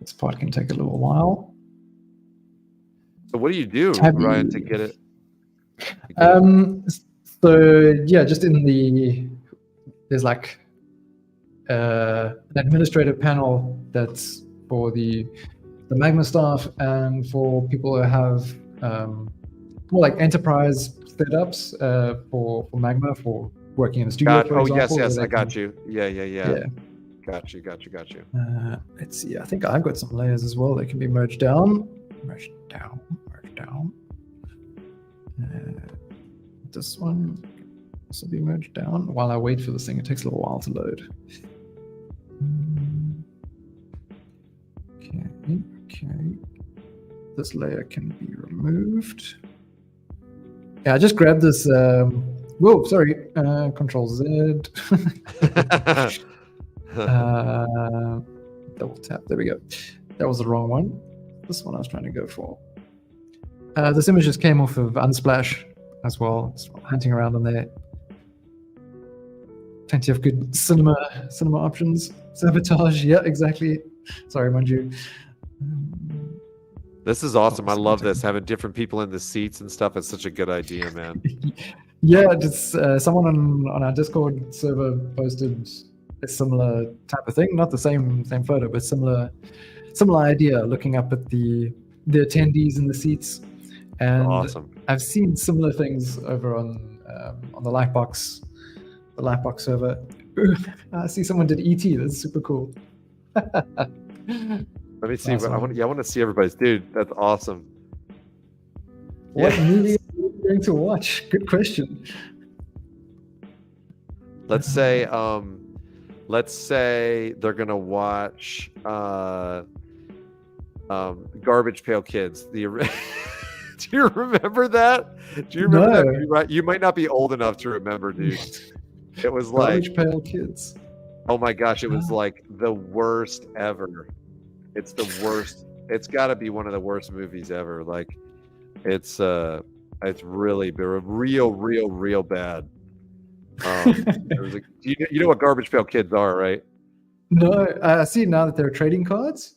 This part can take a little while. So what do you do, Ryan, to get it? So yeah, just there's like an administrative panel that's for the Magma staff and for people who have more like enterprise setups for Magma, for working in the studio. For example, yes, I got you. Yeah. Got you. Let's see. I think I've got some layers as well that can be merged down. This one can also be merged down. While I wait for this thing, it takes a little while to load. Okay. This layer can be removed. Yeah, I just grabbed this. Whoa, sorry. Control Z. Double tap. There we go. That was the wrong one. This one I was trying to go for. This image just came off of Unsplash as well. Just hunting around on there. Plenty of good cinema options. Sabotage. Yeah, exactly. Sorry, Manju. This is awesome. I love this. Having different people in the seats and stuff. It's such a good idea, man. Yeah, just someone on our Discord server posted a similar type of thing. Not the same photo, but similar idea. Looking up at the attendees in the seats, and awesome. I've seen similar things over on the Lightbox server. I see someone did ET. That's super cool. Let me see. Awesome. I want to see everybody's. Dude, that's awesome. What movie are you going to watch? Good question. Let's say they're gonna watch Garbage Pail Kids. Do Do you remember that? Do you remember No. that? You might not be old enough to remember, dude. It was like, Garbage Pail Kids. oh my gosh, it was like the worst ever. It's the worst. It's got to be one of the worst movies ever. Like, it's really real bad. It was like, you know what Garbage Pail Kids are, right? No, I see now that they're trading cards.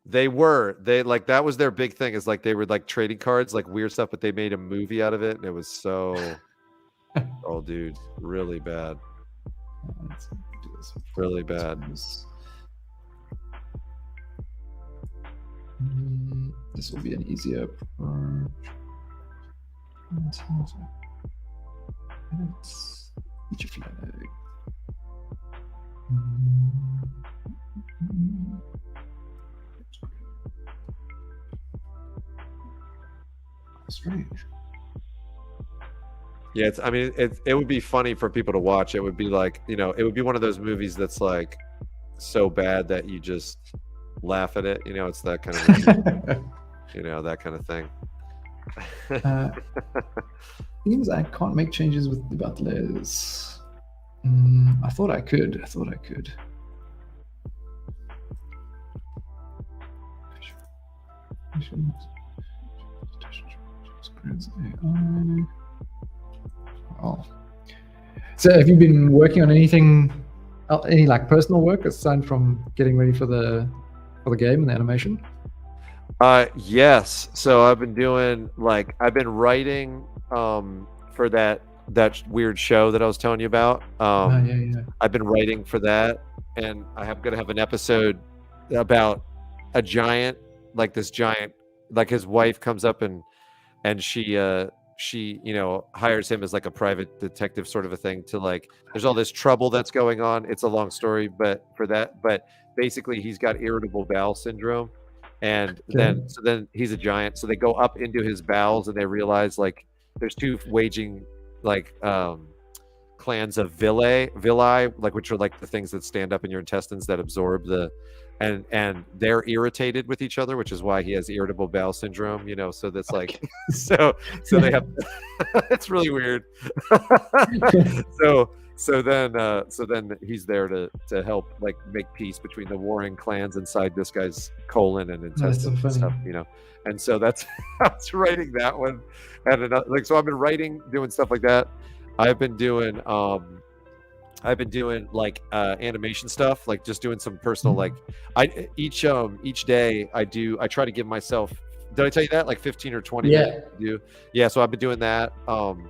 They like, that was their big thing, is like they were like trading cards, like weird stuff, but they made a movie out of it, and it was so oh dude, really bad. Really bad. This will be an easier approach. Feature flag. Strange. Yeah, it would be funny for people to watch. It would be like, it would be one of those movies that's like so bad that you just laugh at it. It's that kind of movie. That kind of thing. Seems I can't make changes with the butlers. I thought I could. Oh. So have you been working on anything, any like personal work aside from getting ready for the game and the animation? Yes. So I've been writing for that weird show that I was telling you about. Yeah. I've been writing for that, and I'm gonna have an episode about a giant, like this giant, like his wife comes up and she hires him as like a private detective sort of a thing, to like, there's all this trouble that's going on. It's a long story, but basically he's got irritable bowel syndrome, and then he's a giant, so they go up into his bowels and they realize like there's two waging like clans of villi, like, which are like the things that stand up in your intestines that absorb the, and they're irritated with each other, which is why he has irritable bowel syndrome, so that's like, so they have it's really weird. so then he's there to help like make peace between the warring clans inside this guy's colon and intestines and stuff, and so that's I was writing that one, and another, like, so I've been doing stuff like that. I've been doing like animation stuff, like just doing some personal, like each day I try to give myself, did I tell you that, like 15 or 20 minutes to do? Yeah, so I've been doing that. And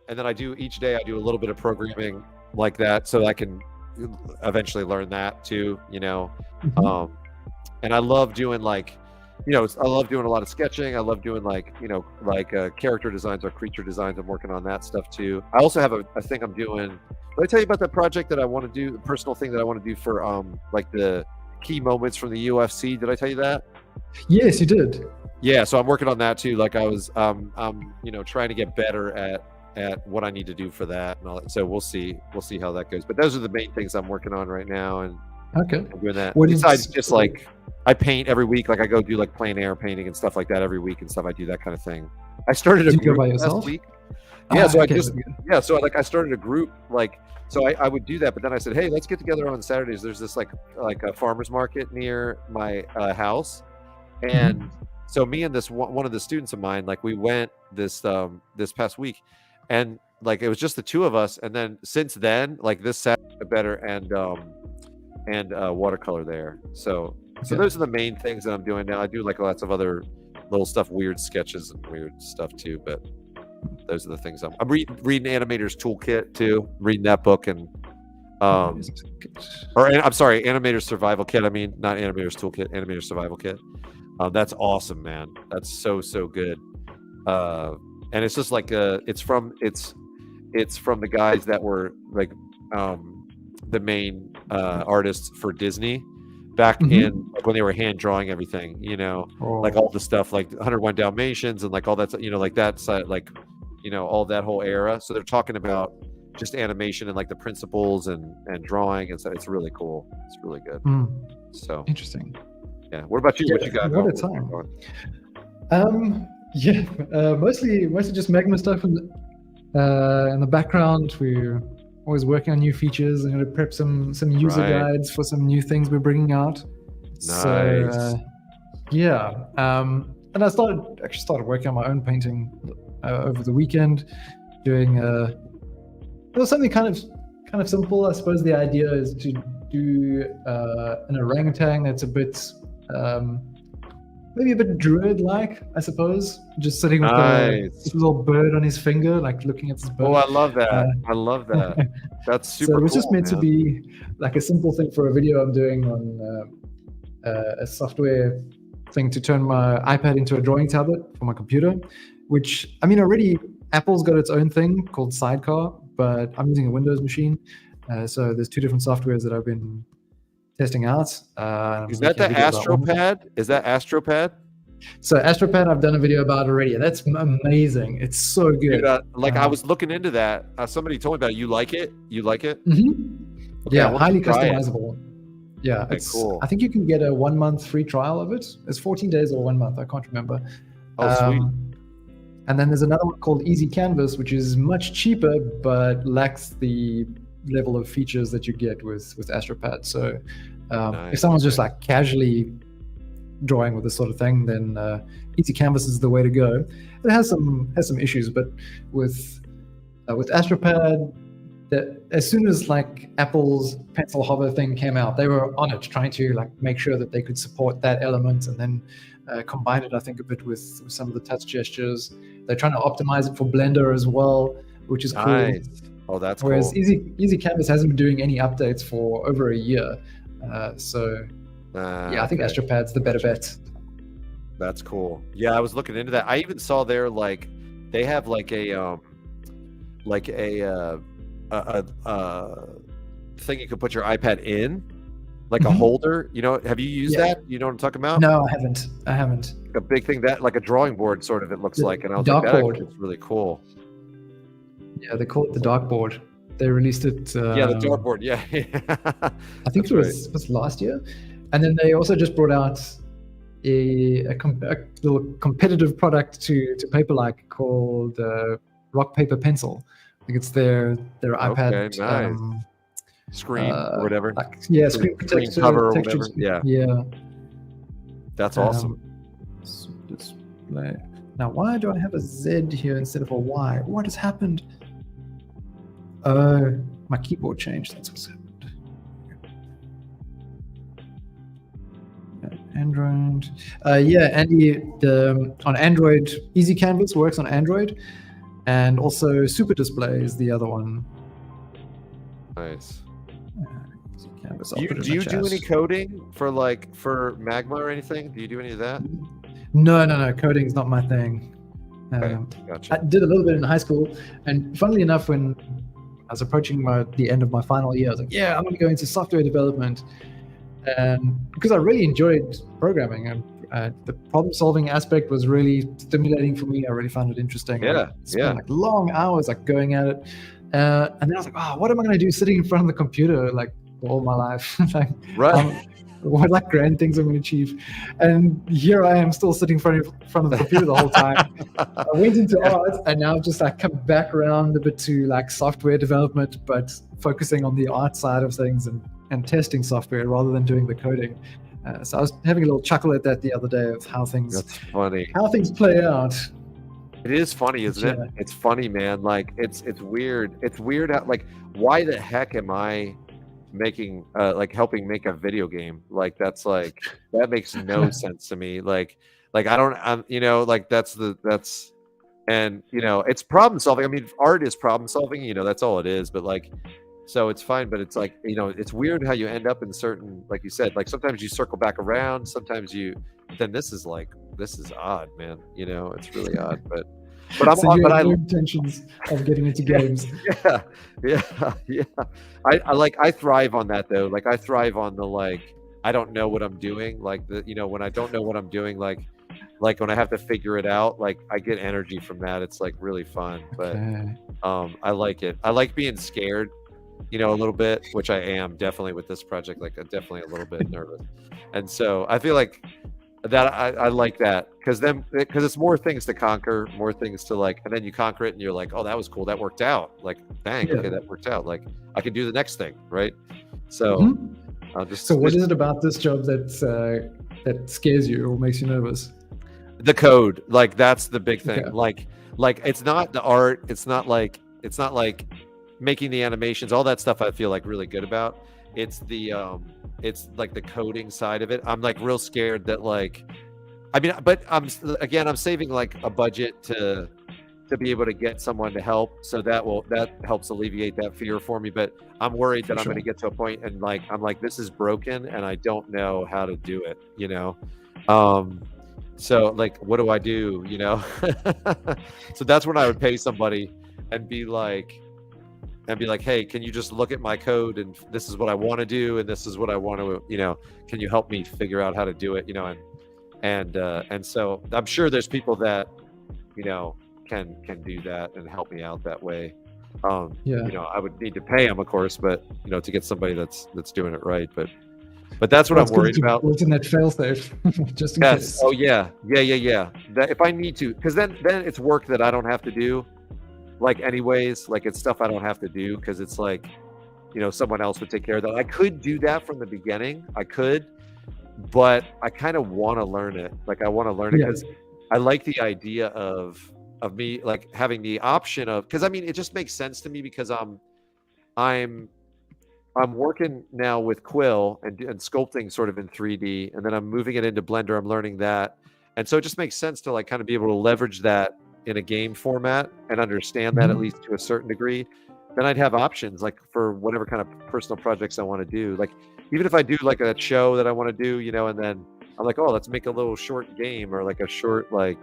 then each day I do a little bit of programming like that, so I can eventually learn that too, and I love doing like, I love doing a lot of sketching. I love doing like, character designs or creature designs. I'm working on that stuff too. I also have a thing I'm doing. Did I tell you about that project that I want to do, the personal thing that I want to do for like the key moments from the UFC? Did I tell you that? Yes, you did. Yeah, so I'm working on that too. Like I was trying to get better at what I need to do for that and all that. So we'll see how that goes. But those are the main things I'm working on right now, and okay, I'm doing that. Besides just like, I paint every week. Like I go do like plein air painting and stuff like that every week and stuff. I do that kind of thing. I started a group last week. Yeah, so I started a group, like, so I would do that, but then I said, hey, let's get together on Saturdays. There's this like a farmer's market near my house, and so me and this one of the students of mine, like, we went this past week, and like it was just the two of us, and then since then, like this Saturday better and watercolor there. So those are the main things that I'm doing now. I do like lots of other little stuff, weird sketches and weird stuff too, but those are the things I'm reading Animator's Toolkit too, reading that book, and I'm sorry, Animator's Survival Kit. I mean, not Animator's Toolkit, Animator's Survival Kit. That's awesome, man. That's so good. And it's just like it's from the guys that were like the main artists for Disney back in, like, when they were hand drawing everything, like all the stuff like 101 Dalmatians and like all that, like that's like, all that whole era. So they're talking about just animation and like the principles and drawing, and so it's really cool. It's really good. So interesting. Yeah. What about you? What you got? What a time. Yeah, mostly just Magma stuff in the background. We're always working on new features. I'm going to prep some user guides for some new things we're bringing out. So yeah, and I started working on my own painting over the weekend, doing something kind of simple. I suppose the idea is to do an orangutan that's a bit maybe a bit druid-like, I suppose, just sitting with this little bird on his finger, like looking at this bird. Oh, I love that. I love that. That's super cool. So it was cool, just meant to be like a simple thing for a video I'm doing on a software thing to turn my iPad into a drawing tablet for my computer, which, I mean, already Apple's got its own thing called Sidecar, but I'm using a Windows machine. So there's two different softwares that I've been testing out. Is that the AstroPad? Is that AstroPad? So AstroPad, I've done a video about already. That's amazing. It's so good. Dude, I was looking into that. Somebody told me about it. You like it? You like it? Mm-hmm. Okay, yeah, highly customizable. Yeah, it's cool. I think you can get a 1 month free trial of it. It's 14 days or 1 month. I can't remember. Oh, sweet. And then there's another one called Easy Canvas, which is much cheaper, but lacks the level of features that you get with AstroPad. So if someone's just like casually drawing with this sort of thing, then Easy Canvas is the way to go. It has some issues, but with AstroPad, as soon as like Apple's pencil hover thing came out, they were on it, trying to like make sure that they could support that element, and then combine it, I think, a bit with some of the touch gestures. They're trying to optimize it for Blender as well, which is cool. Oh, that's Whereas cool. Easy Canvas hasn't been doing any updates for over a year. So I think AstroPad's the better bet. That's cool. Yeah, I was looking into that. I even saw there, like, they have like a thing you can put your iPad in, like a holder. You know, have you used that? You know what I'm talking about? No, I haven't. A big thing, that like a drawing board sort of, it looks like, and I was like, that's really cool. Yeah, they call it the dartboard. They released it. Yeah, the dartboard. Yeah. I think it was last year, and then they also just brought out a little competitive product to Paperlike called Rock Paper Pencil. I think it's their iPad screen or whatever. Screen protector, cover or whatever. Yeah. That's awesome. Display. Now, why do I have a Z here instead of a Y? What has happened? My keyboard changed. That's what's happened. Android. Andy, on Android, Easy Canvas works on Android, and also Super Display is the other one. Nice. Easy Canvas. Do you do any coding for Magma or anything? Do you do any of that? No. Coding's not my thing. Gotcha. I did a little bit in high school, and funnily enough, when I was approaching the end of my final year, I was like, yeah, I'm going to go into software development. And because I really enjoyed programming, and the problem-solving aspect was really stimulating for me. I really found it interesting. Spent like long hours like going at it. And then I was like, what am I going to do sitting in front of the computer like all my life? What like grand things I'm going to achieve? And here I am still sitting in front of the computer the whole time. I went into art, and now just like come back around a bit to like software development, but focusing on the art side of things and testing software rather than doing the coding. So I was having a little chuckle at that the other day of how things play out. It is funny, isn't it? It's funny, man. Like it's weird. It's weird how, like, why the heck am I making helping make a video game? Like that makes no sense to me. Like I don't, and it's problem solving. I mean, art is problem solving, that's all it is, but like, so it's fine, but it's like, it's weird how you end up in certain, like you said, like sometimes you circle back around, sometimes then this is odd, man. It's really odd, but I intentions of getting into games. Yeah. I thrive on that though. Like I thrive on the, I don't know what I'm doing. Like when I don't know what I'm doing, like when I have to figure it out, like I get energy from that. It's like really fun, but I like it. I like being scared, a little bit, which I am definitely with this project. Like I'm definitely a little bit nervous. And so I feel like that I like that, because it's more things to conquer, more things to like, and then you conquer it and you're like, oh, that was cool, that worked out, like, dang, Yeah. okay, that worked out, like I can do the next thing, right? So Mhm. just So what is it about this job that scares you or makes you nervous? the code, like that's the big thing. Okay. Like it's not the art, it's not like making the animations, all that stuff I feel like really good about. It's like the coding side of it. I'm like real scared that like, I mean, but I'm saving like a budget to be able to get someone to help, so that helps alleviate that fear for me. But I'm worried that I'm going to get to a point and like I'm like, this is broken and I don't know how to do it, you know. So like, what do I do, you know? So that's when I would pay somebody and be like, hey, can you just look at my code, and this is what I want to do, and this is what I want to, you know, can you help me figure out how to do it, you know? And so I'm sure there's people that, you know, can do that and help me out that way. You know, I would need to pay them, of course, but you know, to get somebody that's doing it right. But that's what I'm worried about. What's in that fail-safe, just in case. Oh yeah. That if I need to, because then it's work that I don't have to do. Like anyways, like it's stuff I don't have to do, because it's like, you know, someone else would take care of that. I could do that from the beginning. I could, but I kind of want to learn it. Like I want to learn it because I like the idea of me like having the option of, because I mean it just makes sense to me, because I'm working now with Quill and sculpting sort of in 3D, and then I'm moving it into Blender. I'm learning that, and so it just makes sense to like kind of be able to leverage that in a game format and understand that at least to a certain degree. Then I'd have options like for whatever kind of personal projects I want to do. Like even if I do like a show that I want to do, you know, and then I'm like, oh, let's make a little short game or like a short like,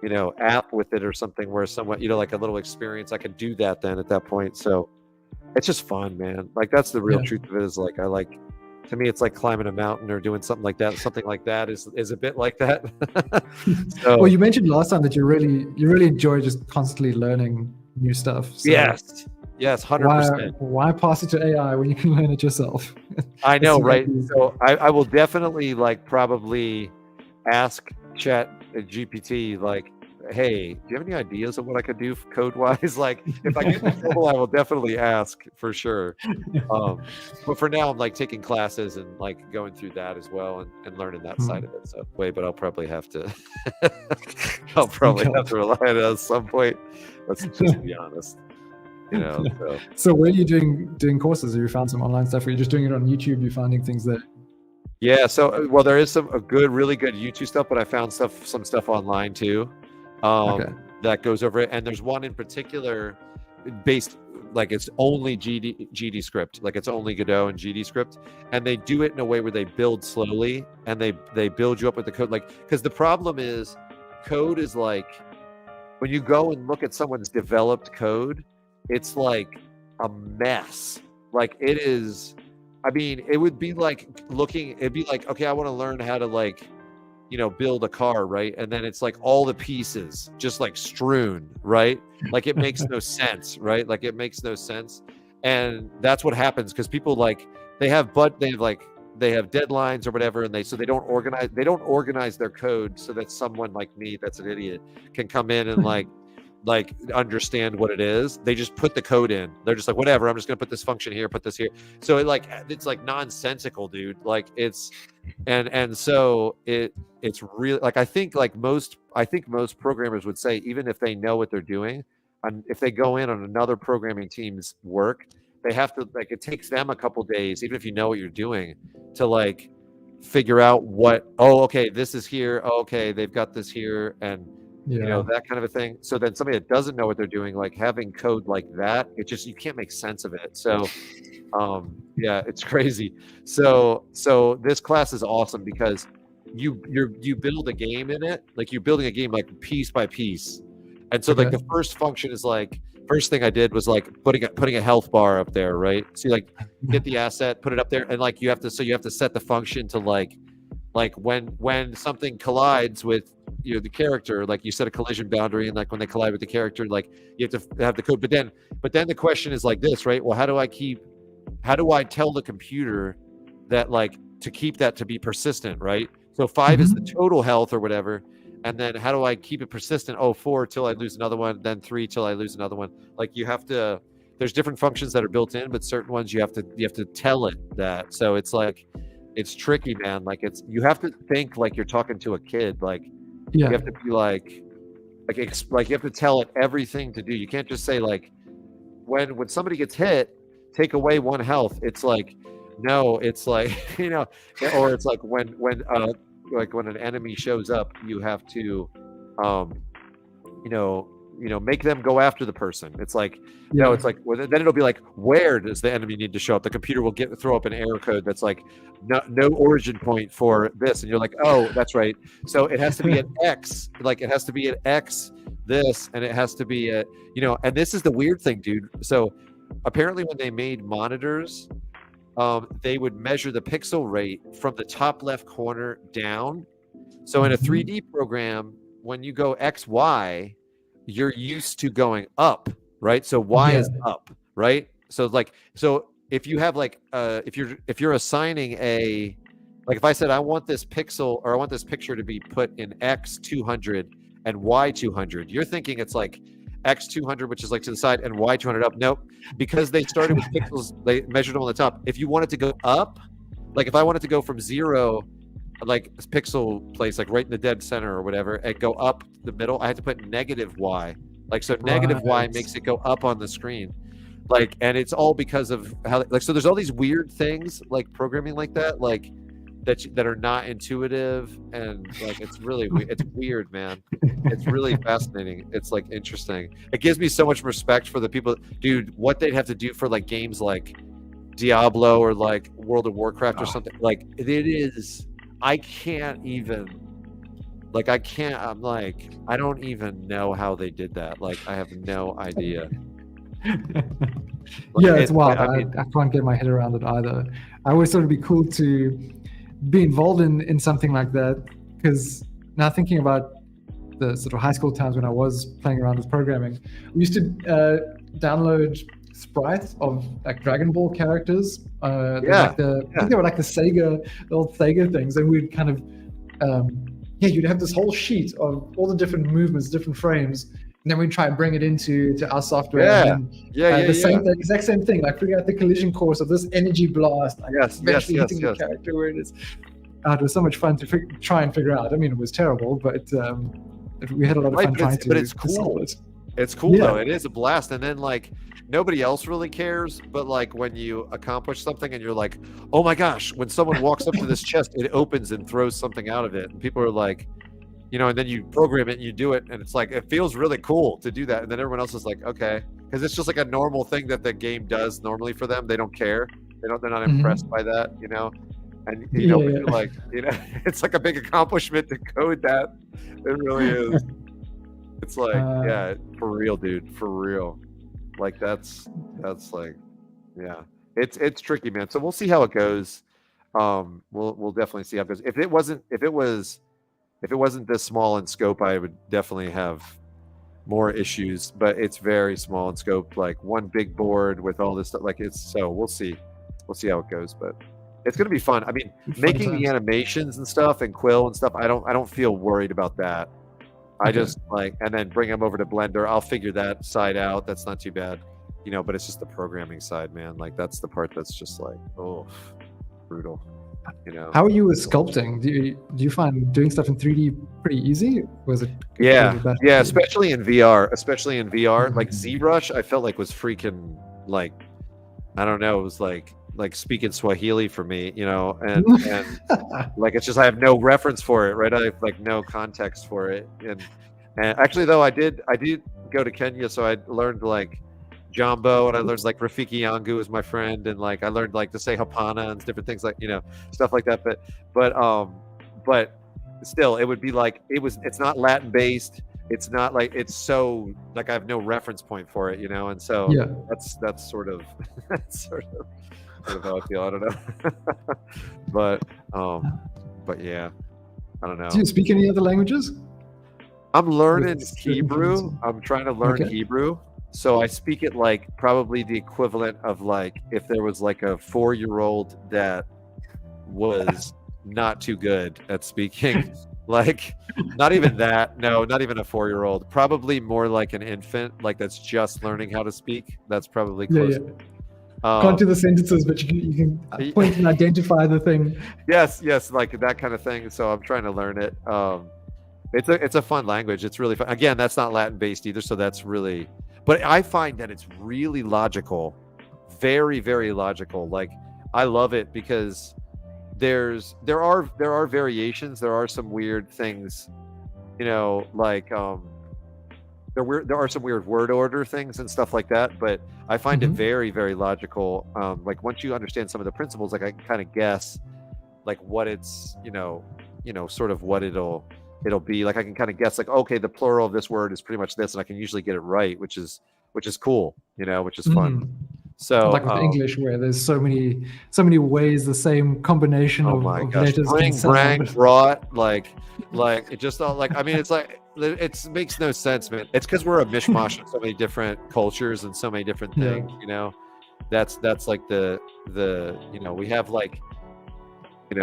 you know, app with it or something where someone, you know, like a little experience, I could do that then at that point. So it's just fun, man. Like that's the real truth of it, is like, to me, it's like climbing a mountain or doing something like that. Something like that is a bit like that. So, well, you mentioned last time that you really enjoy just constantly learning new stuff. So yes, 100%. Why pass it to AI when you can learn it yourself? I know, right? So I will definitely like probably ask Chat GPT like, hey, do you have any ideas of what I could do code wise? Like if I get in trouble, I will definitely ask for sure. But for now I'm like taking classes and like going through that as well and learning that side of it. So but I'll probably have to have to rely on it at some point. Let's just be honest. You know. So where are you doing courses? Have you found some online stuff? Or are you just doing it on YouTube? You're finding things there? Yeah, so well there is really good YouTube stuff, but I found some stuff online too. That goes over it, and there's one in particular based like it's only GD script, like it's only Godot and GD script, and they do it in a way where they build slowly and they build you up with the code, like because the problem is code is like when you go and look at someone's developed code, it's like a mess. Like it is, I mean, it would be like it'd be like, okay, I want to learn how to like, you know, build a car, right? And then it's like all the pieces just like strewn, right? Like it makes no sense, right? Like it makes no sense. And that's what happens because people like they have deadlines or whatever, and they don't organize their code so that someone like me that's an idiot can come in and like understand what it is. They just put the code in. They're just like, whatever, I'm just gonna put this function here, put this here. So it's like nonsensical, dude. Like it's and so it's really like I think most programmers would say, even if they know what they're doing, and if they go in on another programming team's work, they have to like it takes them a couple days, even if you know what you're doing, to like figure out what, oh okay, this is here, oh, okay, they've got this here, and you know, that kind of a thing. So then somebody that doesn't know what they're doing, like having code like that, it just, you can't make sense of it. So yeah, it's crazy. So this class is awesome because you build a game in it, like you're building a game like piece by piece. And so like the first function is like, first thing I did was like putting a health bar up there, right? So you like get the asset, put it up there, and like you have to set the function to like when something collides with, you know, the character, like you set a collision boundary, and like when they collide with the character, like you have to have the code. But then the question is like this, right? Well, how do I tell the computer that like to keep that to be persistent, right? So 5 is the total health or whatever. And then how do I keep it persistent? Oh, 4 till I lose another one, then 3 till I lose another one. Like you have to, there's different functions that are built in, but certain ones you have to tell it that. So it's like, it's tricky, man. Like you have to think like you're talking to a kid. Like you have to be like you have to tell it everything to do. You can't just say like, when somebody gets hit, take away 1 health. It's like, no, it's like, or it's like when an enemy shows up, you have to, make them go after the person. It's like, no, it's like, well, then it'll be like, where does the enemy need to show up? The computer will throw up an error code that's like, no origin point for this. And you're like, oh, that's right. So it has to be an X, like it has to be an X this, and it has to be and this is the weird thing, dude. So apparently when they made monitors, they would measure the pixel rate from the top left corner down. So in a 3D program, when you go XY, you're used to going up, right? So Y is up, right? So if you have like if you're assigning if I said I want this pixel or I want this picture to be put in X 200 and Y 200, you're thinking it's like X 200, which is like to the side, and Y 200 up. Nope, because they started with pixels, they measured them on the top. If you wanted to go up, like if I wanted to go from 0, like this pixel place, like right in the dead center or whatever, and go up the middle, I had to put negative Y. Like so, negative Y makes it go up on the screen. Like, and it's all because of how. Like, so there's all these weird things like programming like that, like that are not intuitive, and like it's weird, man. It's really fascinating. It's like interesting. It gives me so much respect for the people, dude, what they'd have to do for like games like Diablo or like World of Warcraft or something. Like it is, I'm like, I don't even know how they did that. Like I have no idea. It's wild. I can't get my head around it either. I always thought it'd be cool to be involved in something like that, because now thinking about the sort of high school times when I was playing around with programming, we used to download sprites of like Dragon Ball characters. I think they were like the old Sega things, and we'd kind of you'd have this whole sheet of all the different movements, different frames, and then we'd try and bring it into our software. The exact same thing, like figuring out the collision course of this energy blast, like eventually hitting the character where it is. It was so much fun to try and figure out. I mean, it was terrible, but we had a lot of fun trying to. But it's cool. It's cool though. It is a blast. And then like nobody else really cares, but like when you accomplish something and you're like, oh my gosh, when someone walks up to this chest, it opens and throws something out of it, and people are like, and then you program it and you do it, and it's like it feels really cool to do that, and then everyone else is like, okay, because it's just like a normal thing that the game does normally for them. They don't care. They're not impressed by that, and you're like, it's like a big accomplishment to code that. It really is. It's like, for real, dude, for real. Like that's like, it's tricky, man. So we'll see how it goes. We'll definitely see how it goes. If it wasn't this small in scope, I would definitely have more issues, but it's very small in scope, like one big board with all this stuff. Like so we'll see how it goes, but it's going to be fun. I mean, making the animations and stuff and Quill and stuff, I don't feel worried about that. I just like, and then bring them over to Blender. I'll figure that side out. That's not too bad, but it's just the programming side, man. Like that's the part that's just like, oh, brutal. How are you with sculpting? Do you find doing stuff in 3D pretty easy? Was it? Especially in VR. Like ZBrush, I felt like was freaking like, I don't know. It was like speaking Swahili for me, and like it's just I have no reference for it, right? I have like no context for it, and actually though I did go to Kenya, so I learned like Jumbo, and I learned like Rafiki Yangu is my friend, and like I learned like to say Hapana and different things like stuff like that. But still, it would be like it's not Latin based. It's not like it's so like I have no reference point for it, and so that's sort of how I feel. I don't know, but yeah, I don't know. Do you speak any other languages? I'm learning Hebrew. I'm trying to learn Hebrew. So I speak it like probably the equivalent of like if there was like a 4-year-old that was not too good at speaking. Like, not even that. No, not even a 4-year-old. Probably more like an infant, like that's just learning how to speak. That's probably close. Can't do the sentences, but you can point and identify the thing. Yes, like that kind of thing. So I'm trying to learn it. It's a fun language. It's really fun. Again, that's not Latin based either, so that's really. But I find that it's really logical, very, very logical. Like, I love it because there are variations. There are some weird things, like there are some weird word order things and stuff like that. But I find it very, very logical. Like, once you understand some of the principles, like I can kind of guess, like what it's, sort of what it'll be. Like, I can kind of guess, like, okay, the plural of this word is pretty much this, and I can usually get it right, which is cool, which is fun. So like with English, where there's so many ways the same combination of letters bring, can sound. brought, like it just all, like, I mean, it's like, it makes no sense, man. It's because we're a mishmash of so many different cultures and so many different things. That's like the we have, like, I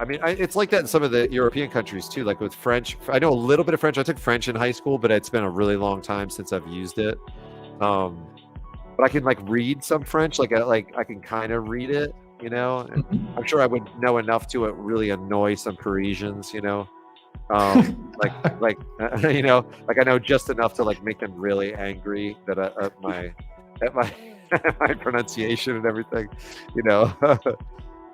mean, it's like that in some of the European countries too. Like with French, I know a little bit of French. I took French in high school, but it's been a really long time since I've used it. But I can, like, read some French. Like I can kind of read it, and I'm sure I would know enough to really annoy some Parisians, like I know just enough to, like, make them really angry that at my my pronunciation and everything, but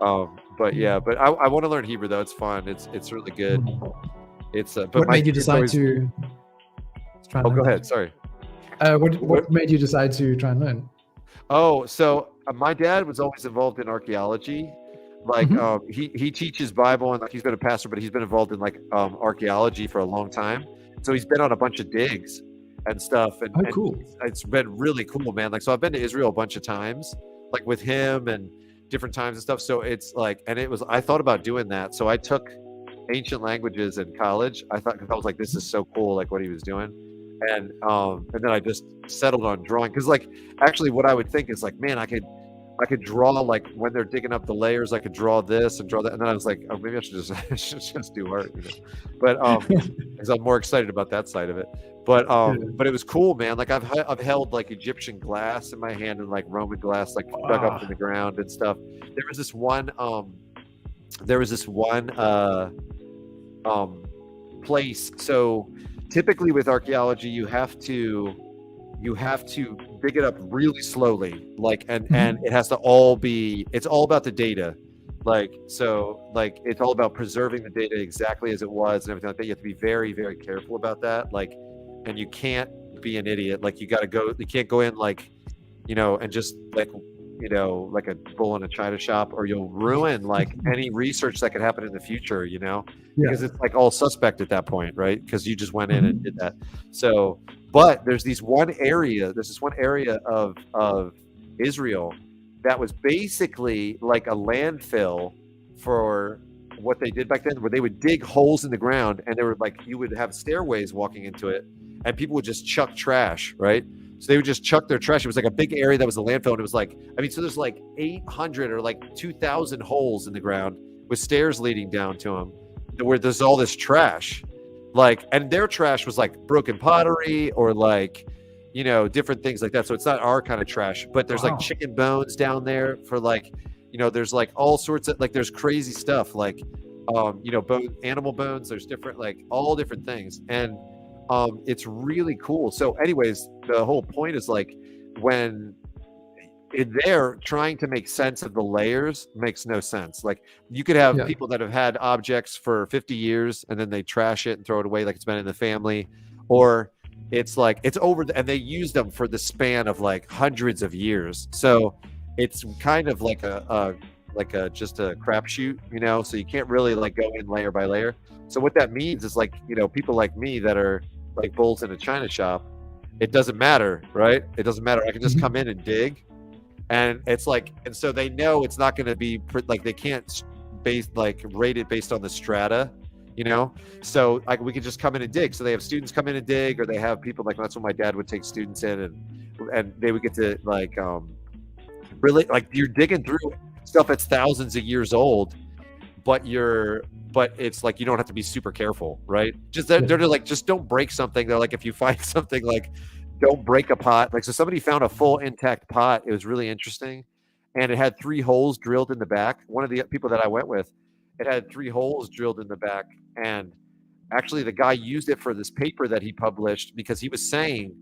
I want to learn Hebrew though. It's fun. It's really good. It's but what made you decide to try and go ahead. Sorry. What made you decide to try and learn? Oh, so my dad was always involved in archaeology. Like, he teaches Bible, and, like, he's been a pastor, but he's been involved in, like, archaeology for a long time. So he's been on a bunch of digs and stuff. And, cool. It's been really cool, man. Like, so I've been to Israel a bunch of times, like with him and different times and stuff. So it's like, and I thought about doing that. So I took ancient languages in college. I was like, this is so cool, like what he was doing. And then I just settled on drawing, because, like, actually what I would think is, like, man, I could draw, like, when they're digging up the layers, I could draw this and draw that. And then I was like, oh, maybe I should just do art, but because I'm more excited about that side of it. But but it was cool, man. Like, I've held, like, Egyptian glass in my hand and, like, Roman glass, like, dug up in the ground and stuff. There was this one place. So typically with archaeology, you have to dig it up really slowly, like, and it has to it's all about the data, like, so, like, it's all about preserving the data exactly as it was and everything like that. You have to be very, very careful about that, like, and you can't be an idiot. Like, you can't go in, like, and just, like, like a bull in a china shop, or you'll ruin, like, any research that could happen in the future, because it's, like, all suspect at that point, right? Because you just went in and did that. So, but there's this one area of Israel that was basically like a landfill for what they did back then, where they would dig holes in the ground, and they were like, you would have stairways walking into it, and people would just chuck trash, right? So they would just chuck their trash. It was like a big area that was a landfill, and it was like, I mean, so there's like 800 or like 2,000 holes in the ground with stairs leading down to them, where there's all this trash, like, and their trash was like broken pottery or, like, different things like that. So it's not our kind of trash, but there's like chicken bones down there for, like, there's like all sorts of, like, there's crazy stuff, like, animal bones. There's different, like, all different things. And it's really cool. So anyways, the whole point is, like, when they're trying to make sense of the layers, makes no sense. Like, you could have people that have had objects for 50 years and then they trash it and throw it away like it's been in the family, or it's like it's over and they use them for the span of, like, hundreds of years. So it's kind of like just a crapshoot, so you can't really, like, go in layer by layer. So what that means is, like, people like me that are like bulls in a china shop, it doesn't matter, right? It doesn't matter. I can just come in and dig, and it's like, and so they know it's not going to be like, they can't rate it based on the strata, so, like, we could just come in and dig. So they have students come in and dig, or they have people, like, that's when my dad would take students in, and they would get to, like, really, like, you're digging through stuff that's thousands of years old, but it's like you don't have to be super careful, right? Just they're like, just don't break something. They're like, if you find something, like, don't break a pot. Like, so somebody found a full intact pot. It was really interesting, and it had 3 holes drilled in the back. One of the people that I went with, it had 3 holes drilled in the back, and actually the guy used it for this paper that he published because he was saying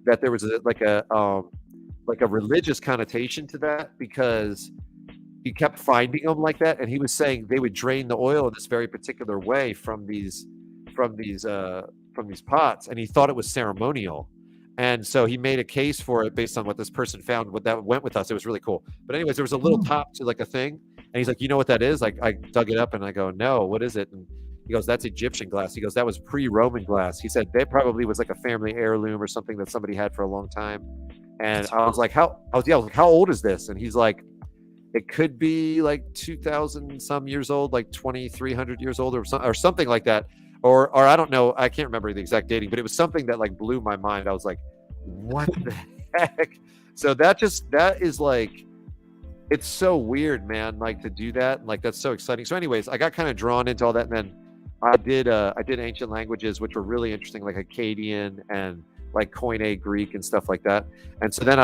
that there was like a religious connotation to that, because he kept finding them like that, and he was saying they would drain the oil in this very particular way from these pots, and he thought it was ceremonial. And so he made a case for it based on what this person found. What that went with us, it was really cool. But anyways, there was a little top to like a thing, and he's like, you know what that is? Like, I dug it up, and I go, no, what is it? And he goes, that's Egyptian glass. He goes, that was pre-Roman glass. He said that probably was like a family heirloom or something that somebody had for a long time. And I was like, how old is this? And he's like, it could be like 2,000 some years old, like 2,300 years old, or something like that. Or I don't know. I can't remember the exact dating, but it was something that like blew my mind. I was like, what the heck? So that is like, it's so weird, man, like to do that. Like, that's so exciting. So anyways, I got kind of drawn into all that. And then I did ancient languages, which were really interesting, like Akkadian and like Koine Greek and stuff like that. And so then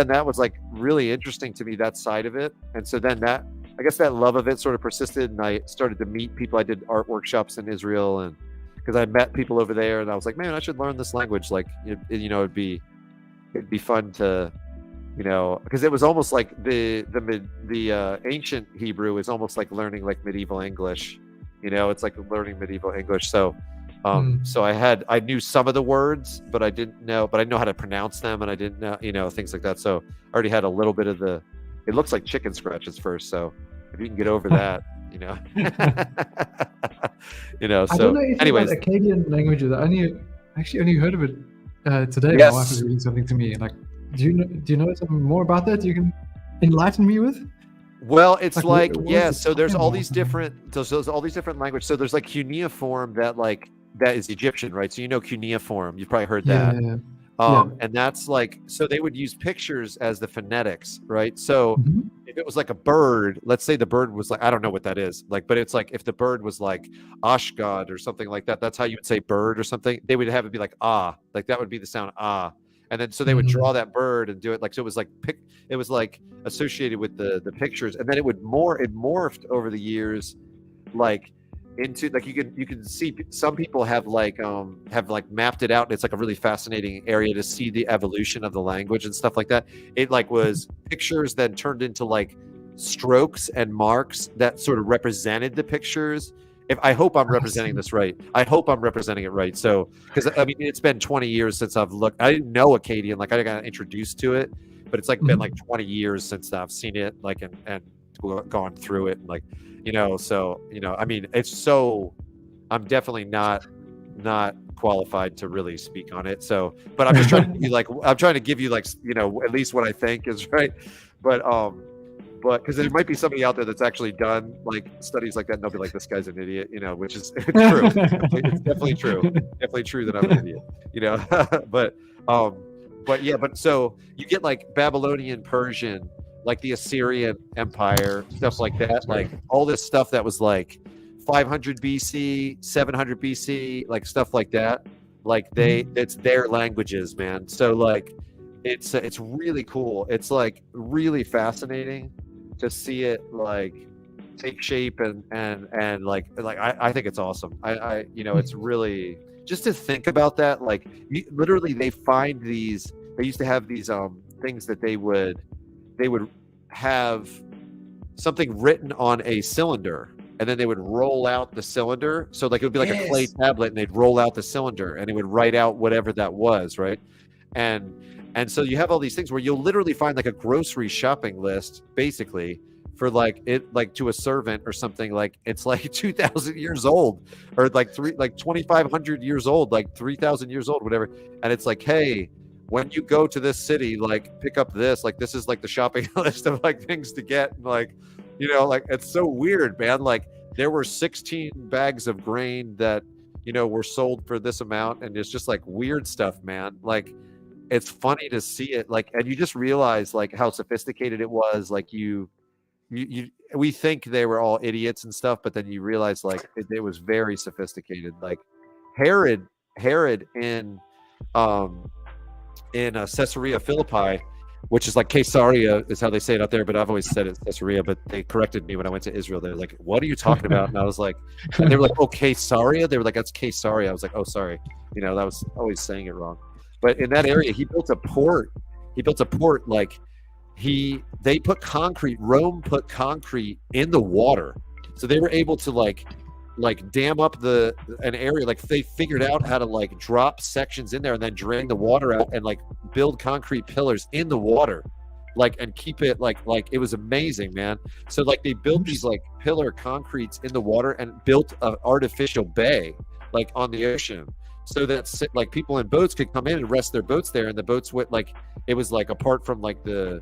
that was like really interesting to me, that side of it. And so then I guess that love of it sort of persisted, and I started to meet people. I did art workshops in Israel, and because I met people over there, and I was like, man, I should learn this language. Like, it'd be fun to, because it was almost like the ancient Hebrew is almost like learning like medieval English. It's like learning medieval English. So so I knew some of the words, but I didn't know how to pronounce them, and I didn't know, things like that. So I already had a little bit of it looks like chicken scratches first. So if you can get over that, I so don't know anything anyways, about Akkadian languages. I only heard of it today. Yes. My wife was reading something to me. Like, do you know something more about that you can enlighten me with? Well, it's like yeah. So there's all these different languages. So there's like cuneiform that is Egyptian, right? So cuneiform, you've probably heard that. And that's like, so they would use pictures as the phonetics, right? So if it was like a bird, let's say the bird was like, I don't know what that is, like, but it's like if the bird was like Ashgod or something like that, that's how you would say bird or something. They would have it be like ah, like that would be the sound ah. And then so they would draw that bird and do it like, so it was like associated with the pictures, and then it morphed over the years, like into like, you can see some people have mapped it out, and it's like a really fascinating area to see the evolution of the language and stuff like that. It like was pictures then turned into like strokes and marks that sort of represented the pictures. I hope I'm representing this right. I hope I'm representing it right. So, because I mean, it's been 20 years since I've looked. I didn't know Akkadian, like I got introduced to it, but it's like been like 20 years since I've seen it, like and gone through it, and like, so I mean, it's so, I'm definitely not qualified to really speak on it. So, but I'm just trying to give you at least what I think is right. But because there might be somebody out there that's actually done like studies like that, and they'll be like, this guy's an idiot, which is it's true. It's definitely true. Definitely true that I'm an idiot, but so you get like Babylonian, Persian, like the Assyrian Empire, stuff like that, like all this stuff that was like 500 BC, 700 BC, like stuff like that. Like it's their languages, man. So like, it's really cool. It's like really fascinating to see it like take shape and like I think it's awesome. I it's really, just to think about that, like literally they used to have these things that they would have something written on a cylinder, and then they would roll out the cylinder. So like it would be like a clay tablet, and they'd roll out the cylinder, and it would write out whatever that was, right? And so you have all these things where you'll literally find like a grocery shopping list, basically, for like it, like to a servant or something, like it's like 2,000 years old, or like 2,500 years old, like 3,000 years old, whatever. And it's like, hey, when you go to this city, like pick up this, like this is like the shopping list of like things to get, and like, like it's so weird, man. Like there were 16 bags of grain that were sold for this amount, and it's just like weird stuff, man. Like it's funny to see it, like, and you just realize like how sophisticated it was. Like you we think they were all idiots and stuff, but then you realize like it was very sophisticated. Like Herod in Caesarea Philippi, which is like Caesarea is how they say it out there, but I've always said it's Caesarea, but they corrected me when I went to Israel. They're like, what are you talking about? And I was like, and they were like, oh, Caesarea? They were like, that's Caesarea. I was like, oh, sorry. You know, that was always saying it wrong. But in that area, he built a port. Like Rome put concrete in the water. So they were able to like dam up an area. Like they figured out how to like drop sections in there and then drain the water out and like build concrete pillars in the water, like, and keep it like it was amazing, man. So like they built these like pillar concretes in the water and built an artificial bay like on the ocean, so that like people in boats could come in and rest their boats there, and the boats would like, it was like apart from like the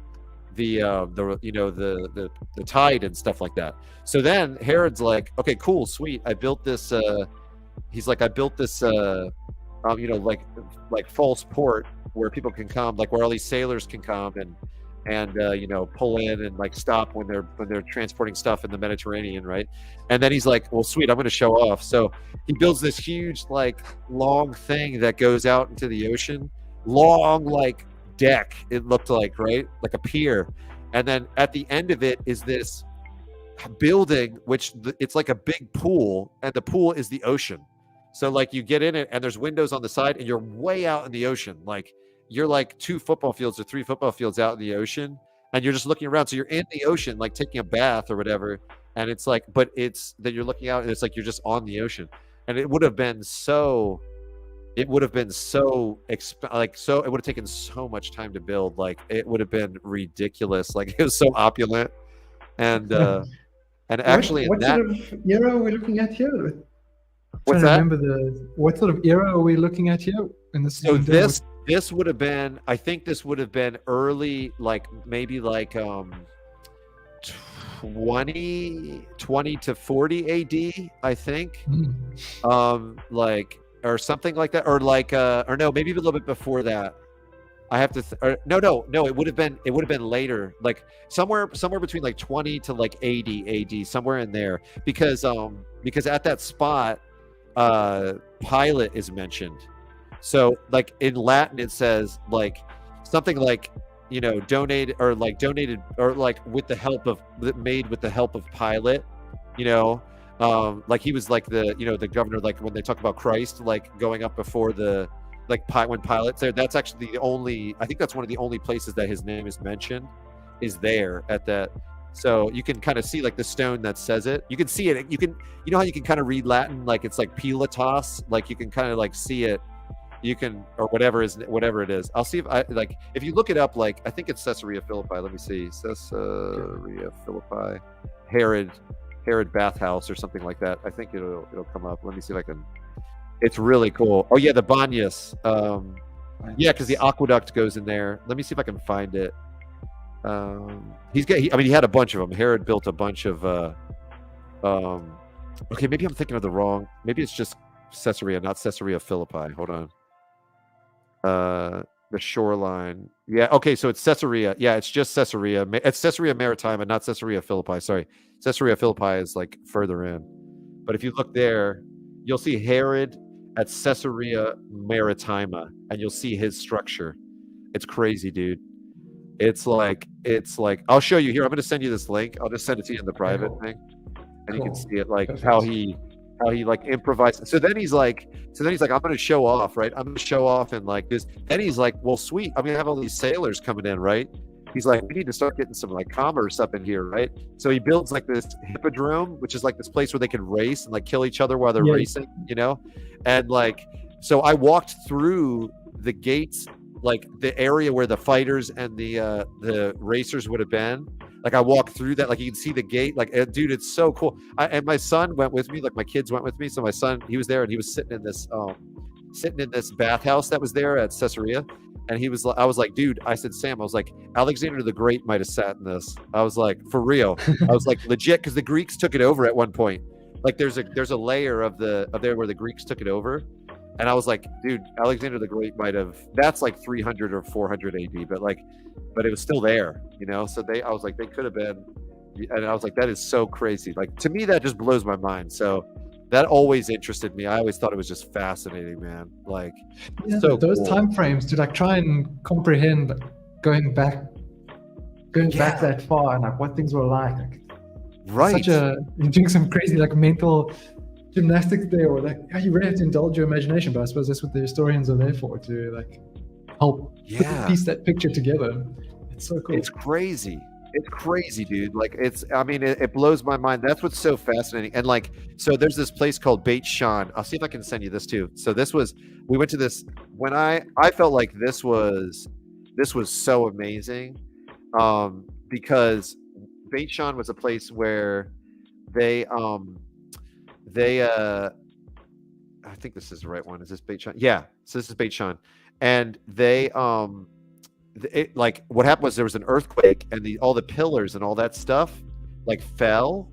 tide and stuff like that. So then Herod's like, okay, cool, sweet, I built this he's like, I built this like false port where people can come, like where all these sailors can come and pull in and like stop when they're transporting stuff in the Mediterranean, right? And then he's like, well, sweet, I'm going to show off. So he builds this huge like long thing that goes out into the ocean, long like deck, it looked like, right, like a pier. And then at the end of it is this building, which it's like a big pool, and the pool is the ocean. So like you get in it and there's windows on the side and you're way out in the ocean. Like you're like 2 football fields or 3 football fields out in the ocean, and you're just looking around. So you're in the ocean, like taking a bath or whatever. And it's like, but it's that you're looking out and it's like you're just on the ocean. And it would have taken so much time to build. Like it would have been ridiculous. Like it was so opulent. And actually what sort of era are we looking at here? What's that? What sort of era are we looking at here in this? So this would have been, I think this would have been early, like maybe like 20 to 40 AD, I think. Like, or something like that, or like or no, maybe a little bit before that. I have to no, it would have been later, like somewhere between like 20 to like 80 AD, somewhere in there, because at that spot Pilate is mentioned. So like in Latin it says like something like, donated or like with the help of Pilate, like he was like the governor, like when they talk about Christ like going up before when Pilate's there. That's actually I think that's one of the only places that his name is mentioned, is there at that. So you can kind of see like the stone that says it. You can see it. You know how you can kind of read Latin, like it's like Pilatos, like you can kind of like see it. You can, or whatever it is. I'll see if you look it up, like I think it's Caesarea Philippi. Let me see. Caesarea Philippi, Herod bathhouse or something like that. I think it'll come up. Let me see if I can. It's really cool. Oh yeah, the Banyas. Yeah, because the aqueduct goes in there. Let me see if I can find it. He had a bunch of them. Herod built a bunch of. Okay, maybe I'm thinking of the wrong. Maybe it's just Caesarea, not Caesarea Philippi. Hold on. The shoreline. Yeah. Okay, so it's Caesarea. Yeah, it's just Caesarea. It's Caesarea Maritima, not Caesarea Philippi. Sorry, Caesarea Philippi is like further in. But if you look there, you'll see Herod at Caesarea Maritima, and you'll see his structure. It's crazy, dude. It's like I'll show you here. I'm going to send you this link. I'll just send it to you in the private thing, and you can see it, like how he like improvised. So then he's like, I'm going to show off, right? I'm going to show off and like this. Then he's like, well, sweet, I'm going to have all these sailors coming in, right? He's like, we need to start getting some like commerce up in here, right? So he builds like this hippodrome, which is like this place where they can race and like kill each other while they're racing, and like, so I walked through the gates, like the area where the fighters and the racers would have been. Like I walked through that, like you can see the gate, like dude, it's so cool. And my son went with me, like my kids went with me. So my son, he was there, and he was sitting in this bathhouse that was there at Caesarea. And I was like, dude, I said, Sam, I was like, Alexander the Great might have sat in this. I was like, for real. I was like, legit, because the Greeks took it over at one point. Like there's a layer of there where the Greeks took it over. And I was like, dude, Alexander the Great might have, that's like 300 or 400 AD, but it was still there, So I was like, they could have been, And I was like, that is so crazy. Like, to me, that just blows my mind. So that always interested me. I always thought it was just fascinating, man. Like, so those cool. time frames to like try and comprehend going back that far and like what things were like right. you're doing some crazy like mental gymnastics there, or like you really have to indulge your imagination, but I suppose that's what the historians are there for, to like help piece that picture together. It's so cool. It's crazy, dude. Like, it blows my mind. That's what's so fascinating. And like, so there's this place called Beit Shan. I'll see if I can send you this too. So we went to this when I felt like this was so amazing, because Beit Shan was a place where they I think this is the right one. Is this Beit Shan? Yeah. So this is Beit Shan. And they like, what happened was there was an earthquake, and all the pillars and all that stuff like fell.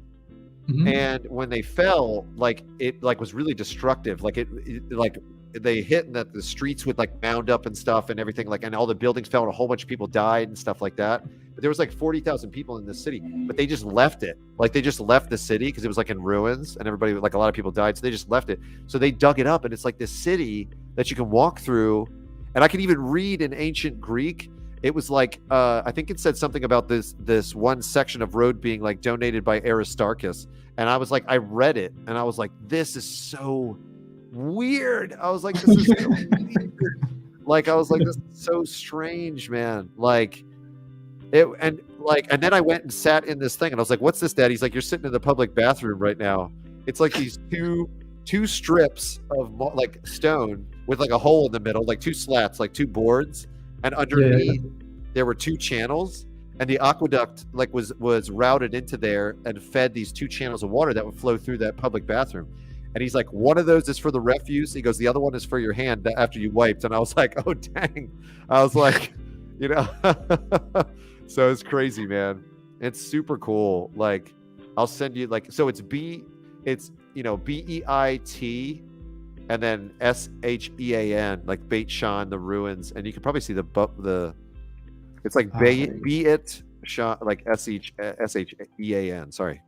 Mm-hmm. And when they fell, like it like was really destructive. Like it like they hit, and that the streets would like mound up and stuff and everything, like, and all the buildings fell and a whole bunch of people died and stuff like that. But there was like 40,000 people in the city, but they just left it. Like they just left the city because it was like in ruins, and everybody, like a lot of people died. So they just left it. So they dug it up, and it's like this city that you can walk through. And I can even read in ancient Greek. It was like, I think it said something about this one section of road being like donated by Aristarchus. And I was like, I read it, and I was like, this is so weird. I was like, this is so weird. Like, I was like, this is so strange, man. Like it, and then I went and sat in this thing, and I was like, what's this, Dad? He's like, you're sitting in the public bathroom right now. It's like these two strips of like stone with like a hole in the middle, like two slats, like two boards, and underneath there were two channels, and the aqueduct like was routed into there and fed these two channels of water that would flow through that public bathroom. And he's like, one of those is for the refuse. He goes, the other one is for your hand after you wiped. And I was like, oh dang. I was like, you know. So it's crazy, man. It's super cool. Like, I'll send you, like, so it's BEIT and then SHEAN, like Beit Shan, the ruins. And you can probably see the it's like Beit Shan, like SHEAN, sorry.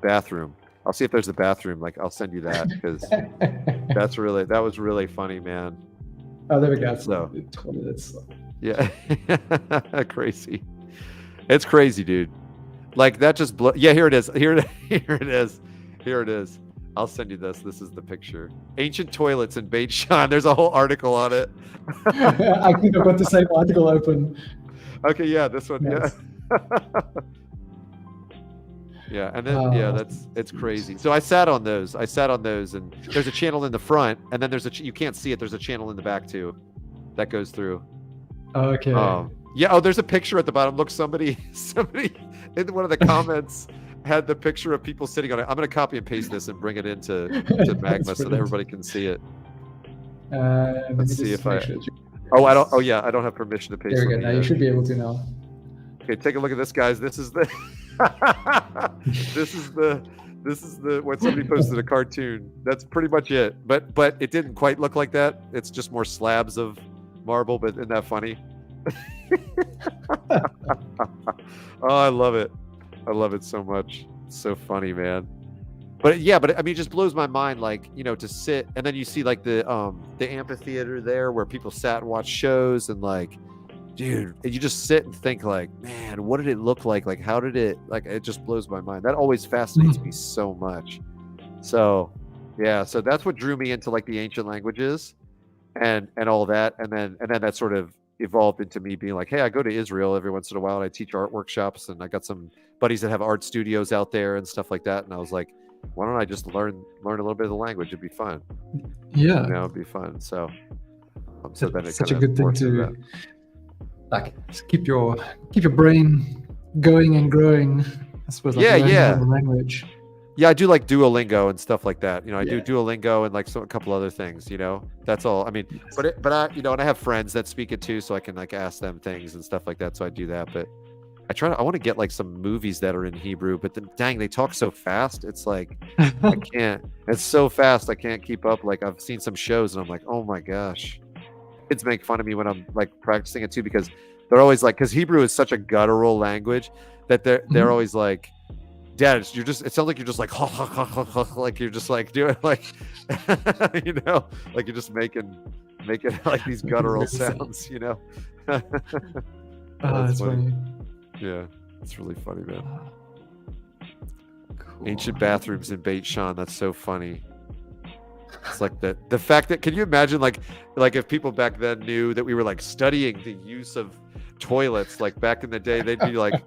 Bathroom. I'll see if there's a bathroom. Like, I'll send you that, because that was really funny, man. Oh, there we go. So, toilets. Yeah. Crazy. It's crazy, dude. Like, that just yeah, here it is. Here it is. I'll send you this. This is the picture. Ancient toilets in Beit Shan. There's a whole article on it. I think I've got the same article open. Okay, yeah, this one. Yes. Yeah. Yeah, and then it's crazy. So I sat on those, and there's a channel in the front, and then you can't see it. There's a channel in the back too, that goes through. Okay. Yeah. Oh, there's a picture at the bottom. Look, somebody in one of the comments had the picture of people sitting on it. I'm gonna copy and paste this and bring it into Magma so that everybody can see it. Let's see if I. I don't. Oh yeah, I don't have permission to paste. There we go. Now you should be able to now. Okay, take a look at this, guys. This is the. This is the what somebody posted, a cartoon. That's pretty much it. But it didn't quite look like that. It's just more slabs of marble. But isn't that funny? Oh, I love it. I love it so much. It's so funny, man. But yeah, I mean, it just blows my mind. Like, you know, to sit, and then you see like the amphitheater there where people sat and watched shows, and like, dude, you just sit and think like, man, what did it look like? Like, how did it, like, it just blows my mind. That always fascinates me so much. So yeah, so that's what drew me into like the ancient languages and all that. And then that sort of evolved into me being like, hey, I go to Israel every once in a while, and I teach art workshops, and I got some buddies that have art studios out there and stuff like that. And I was like, why don't I just learn a little bit of the language? It'd be fun. Yeah. You know, it'd be fun. So then it's such a good thing to like keep your brain going and growing. I suppose. Like, yeah. The language. Yeah, I do like Duolingo and stuff like that. You know, I do Duolingo and like a couple other things. You know, that's all. I mean, but I, you know, and I have friends that speak it too, so I can like ask them things and stuff like that. So I do that. But I want to get like some movies that are in Hebrew, but then dang, they talk so fast. It's like I can't. It's so fast, I can't keep up. Like, I've seen some shows, and I'm like, oh my gosh. Kids make fun of me when I'm like practicing it too, because they're always like, because Hebrew is such a guttural language that they're always like, Dad, it sounds like you're just like like you're just like doing like you know, like you're just making like these guttural sounds, you know. That's funny. Yeah, it's really funny, man. Cool. Ancient bathrooms in Beit Shan. That's so funny. It's like the fact that, can you imagine like if people back then knew that we were like studying the use of toilets like back in the day, they'd be like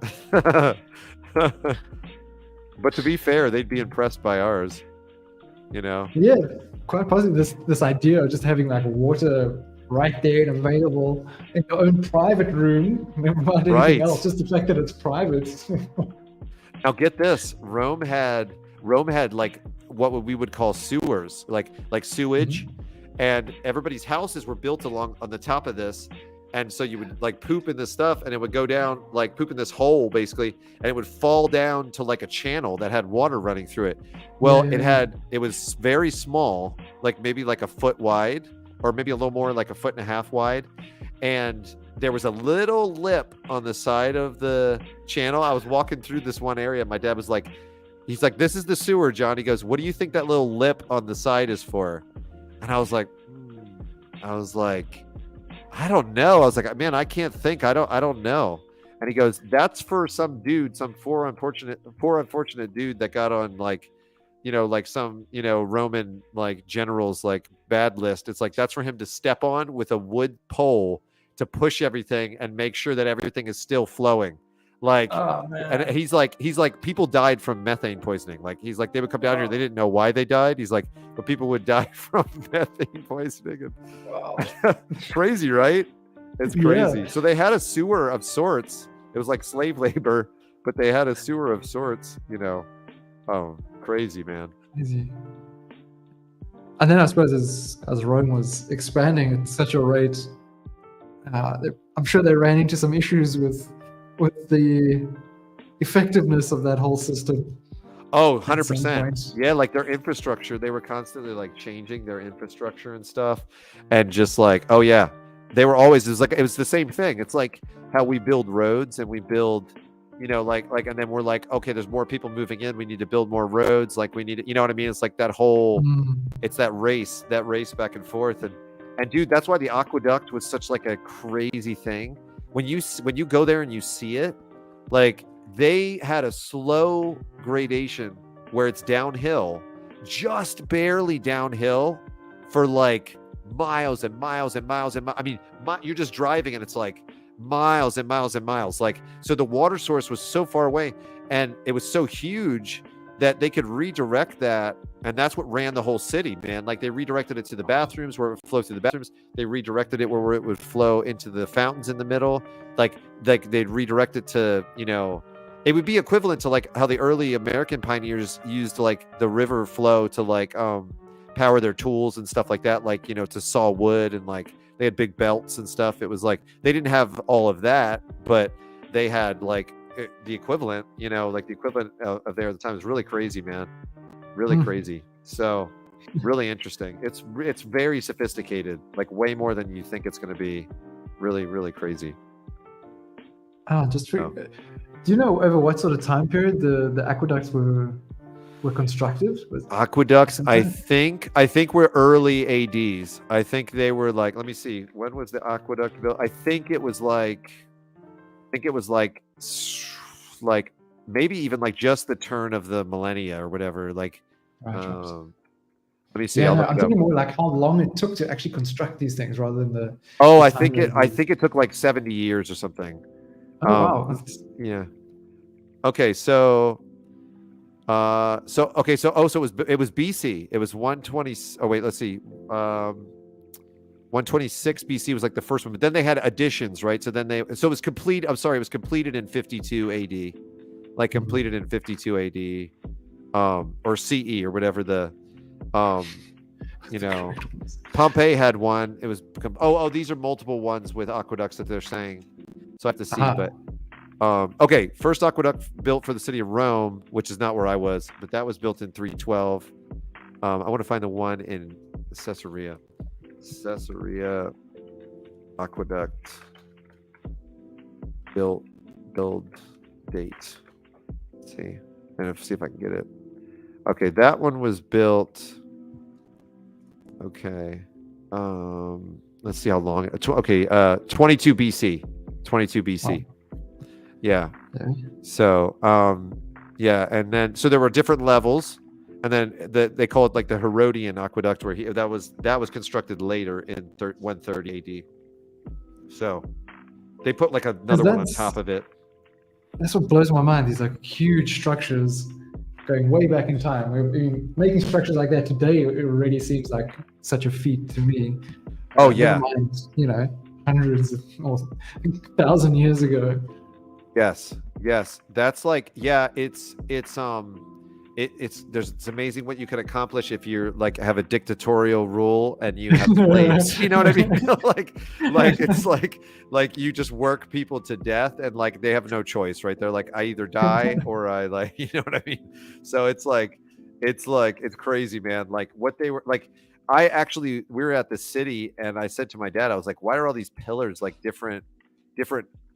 but to be fair, they'd be impressed by ours, you know. Yeah, quite possibly this idea of just having like water right there and available in your own private room, never mind anything else, just the fact that it's private. Now get this, Rome had like what we would call sewers, like sewage, and everybody's houses were built along on the top of this, and so you would like poop in this stuff and it would go down, like poop in this hole basically, and it would fall down to like a channel that had water running through it. Well, it was very small, like maybe like a foot wide, or maybe a little more, like a foot and a half wide, and there was a little lip on the side of the channel. I was walking through this one area. My dad was like, he's like, "This is the sewer, John." He goes, "What do you think that little lip on the side is for?" And I was like, I don't know. I was like, man, I can't think. I don't know. And he goes, "That's for some dude, some poor unfortunate dude that got on like, you know, like some, you know, Roman like generals like bad list. It's like that's for him to step on with a wood pole to push everything and make sure that everything is still flowing." Like, and he's like, people died from methane poisoning. Like, he's like, they would come down here, they didn't know why they died. He's like, but people would die from methane poisoning. Crazy, right? It's crazy. So they had a sewer of sorts. It was like slave labor, but they had a sewer of sorts, you know. Oh, crazy, man. Crazy. And then I suppose as Rome was expanding at such a rate, I'm sure they ran into some issues with the effectiveness of that whole system. Oh, 100%. Yeah, like their infrastructure, they were constantly like changing their infrastructure and stuff. And just like, oh yeah, they were always, it was the same thing. It's like how we build roads and we build, you know, like, and then we're like, okay, there's more people moving in. We need to build more roads. Like we need, you know what I mean? It's like that whole, it's that race back and forth. And dude, that's why the aqueduct was such like a crazy thing. When you go there and you see it, like they had a slow gradation where it's downhill, just barely downhill for like miles and miles and miles and miles. I mean, you're just driving and it's like miles and miles and miles. Like, so the water source was so far away and it was so huge that they could redirect that, and that's what ran the whole city, man. Like they redirected it to the bathrooms where it would flow through the bathrooms. They redirected it where it would flow into the fountains in the middle. Like they'd redirect it to, you know, it would be equivalent to like how the early American pioneers used like the river flow to like power their tools and stuff like that, like, you know, to saw wood, and like they had big belts and stuff. It was like they didn't have all of that, but they had like the equivalent, you know, like the equivalent of there at the time. Is really crazy, man. Really crazy. So really interesting. It's very sophisticated, like way more than you think it's going to be. Really, really crazy. Do you know over what sort of time period the aqueducts were constructed? Aqueducts, I think we're early ADs. I think they were like, let me see, when was the aqueduct built? I think it was like maybe even like just the turn of the millennia or whatever. Like, let me see. Yeah, I'm thinking more like how long it took to actually construct these things rather than the. Oh, I think it took like 70 years or something. Oh wow. Yeah. Okay, so it was BC. It was 120. Oh wait, let's see. 126 BC was like the first one, but then they had additions, right? So it was complete. I'm sorry, it was completed in 52 AD, like completed in 52 AD, or CE or whatever the, you know, Pompeii had one. It was these are multiple ones with aqueducts that they're saying. So I have to see, but okay, first aqueduct built for the city of Rome, which is not where I was, but that was built in 312. I want to find the one in Caesarea aqueduct build date. Let's see. And see if I can get it. Okay, that one was built. Okay. Let's see how long. Okay, 22 BC. 22 BC. Oh. Yeah. Okay. So, yeah, and then so there were different levels, and then they call it like the Herodian aqueduct, where that was constructed later in 130 AD. So they put like another one on top of it. That's what blows my mind. These like huge structures going way back in time. I mean, making structures like that today, it already seems like such a feat to me. Oh yeah, mind, you know, hundreds or 1,000 years ago. Yes, that's like, yeah, it's amazing what you can accomplish if you're like have a dictatorial rule and you have slaves. You know what I mean? like it's like you just work people to death and like they have no choice, right? They're like, I either die or I like, you know what I mean? So it's crazy, man. Like what they were like. We were at the city and I said to my dad, I was like, why are all these pillars like different,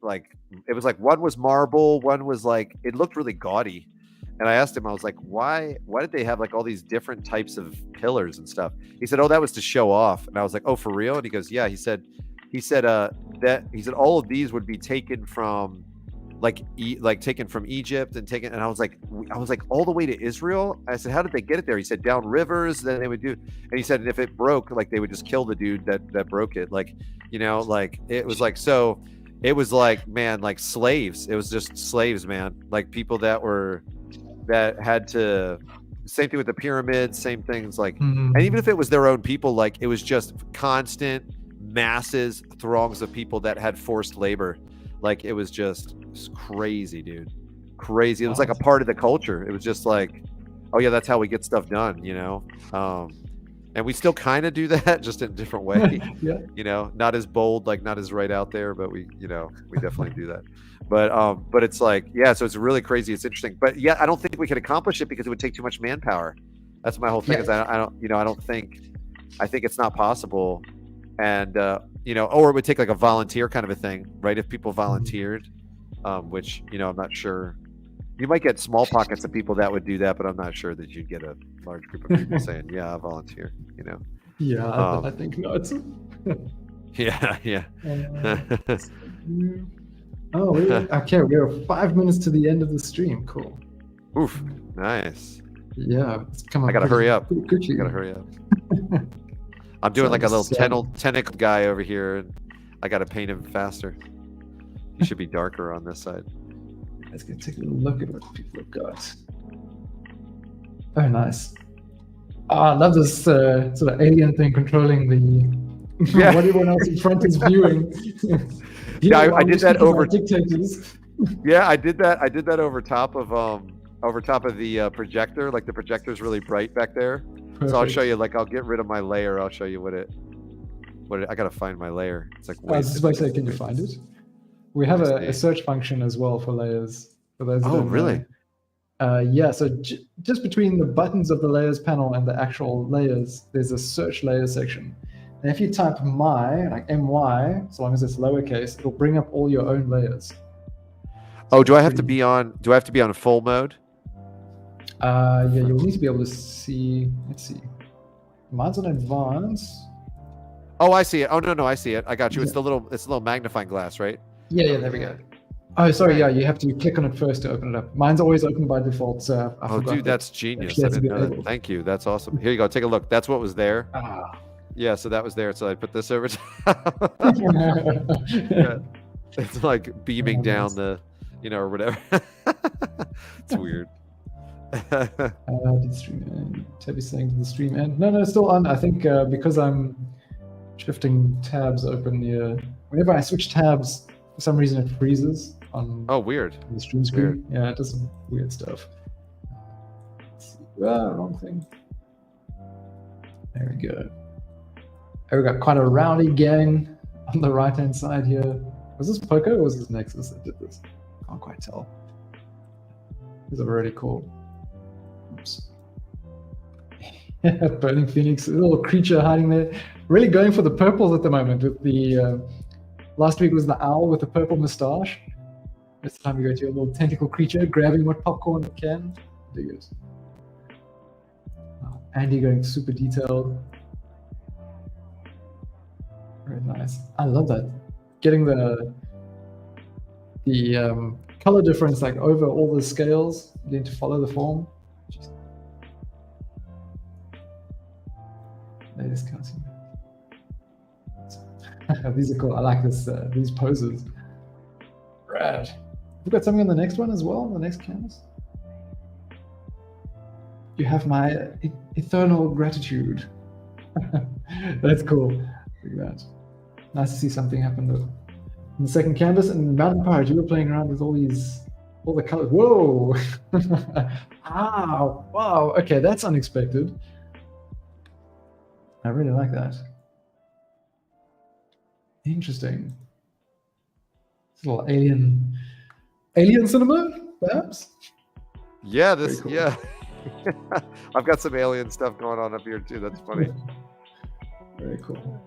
like it was like one was marble, one was like, it looked really gaudy. And I asked him, I was like, why did they have like all these different types of pillars and stuff? He said, oh, that was to show off. And I was like, oh, for real? And he goes, yeah. He said all of these would be taken from taken from Egypt and I was like all the way to Israel. I said, how did they get it there? He said down rivers. Then they would do, and he said, if it broke, like they would just kill the dude that broke it. Like, you know, like it was like, so it was like, man, like slaves. It was just slaves, man. Like people that had to, same thing with the pyramids, same things like, and even if it was their own people, like it was just constant masses, throngs of people that had forced labor. Like it was just crazy, dude. Crazy. It was like a part of the culture. It was just like, oh yeah, that's how we get stuff done, you know? And we still kind of do that, just in a different way. Yeah. You know, not as bold, like not as right out there, but we definitely do that. But it's like, yeah, so it's really crazy. It's interesting. But yeah, I don't think we could accomplish it because it would take too much manpower. That's my whole thing. Yeah. I think it's not possible. And or it would take like a volunteer kind of a thing, right? If people volunteered, which, I'm not sure. You might get small pockets of people that would do that, but I'm not sure that you'd get a large group of people saying, yeah, I'll volunteer, Yeah, I think not. Yeah. Okay, we're 5 minutes to the end of the stream. Cool. Oof, nice. Yeah, it's coming. I gotta hurry up. I'm doing like a little tentacle guy over here, and I gotta paint him faster. He should be darker on this side. Let's go take a look at what people have got. Oh, nice. Oh, I love this sort of alien thing controlling the what everyone else in front is viewing. I did that over dictators. Yeah, I did that. I did that over top of the projector. Like the projector's really bright back there. Perfect. So I'll show you. Like I'll get rid of my layer. I'll show you what it. I gotta find my layer. It's like. I was just about to say, can you find it? We have a search function as well for layers. For those. Oh, really? Yeah. So just between the buttons of the layers panel and the actual layers, there's a search layer section. And if you type my, like my, so long as it's lowercase, it'll bring up all your own layers. Oh, do I have to be on full mode? Yeah, you'll need to be able to see. Let's see. Mine's on advanced. Oh, I see it. Oh no, I see it. I got you. It's the little magnifying glass, right? Yeah, there we go. Oh, sorry. Yeah, you have to click on it first to open it up. Mine's always open by default. So oh, dude, that's genius. I didn't know that. Thank you. That's awesome. Here you go. Take a look. That's what was there. Yeah, so that was there. So I put this over top. Yeah. It's like beaming down the, or whatever. It's weird. Did stream end? Tabby's saying to the stream end. No, it's still on. I think because I'm shifting tabs open here. Whenever I switch tabs, for some reason it freezes on. Oh, weird. The stream screen. Weird. Yeah, it does some weird stuff. Let's see. Wrong thing. There we go. Oh, we got quite a rowdy gang on the right-hand side here. Was this Poco or was this Nexus that did this? Can't quite tell. These are really cool. Oops. Burning Phoenix, a little creature hiding there. Really going for the purples at the moment with the... last week was the owl with the purple moustache. This time you go to your little tentacle creature, grabbing what popcorn it can. Dig it. Andy going super detailed. Very nice. I love that. Getting the color difference like over all the scales, getting to follow the form. Latest casting. These are cool. I like this. These poses. Rad. We've got something on the next one as well. The next canvas. You have my eternal gratitude. That's cool. Look at that. Nice to see something happen though. In the second canvas, and Mountain Pirate, you were playing around with all the colors. Whoa! Ow! Wow. Okay, that's unexpected. I really like that. Interesting. It's a little alien cinema, perhaps. Yeah, this. Cool. Yeah. I've got some alien stuff going on up here too. That's funny. Very cool.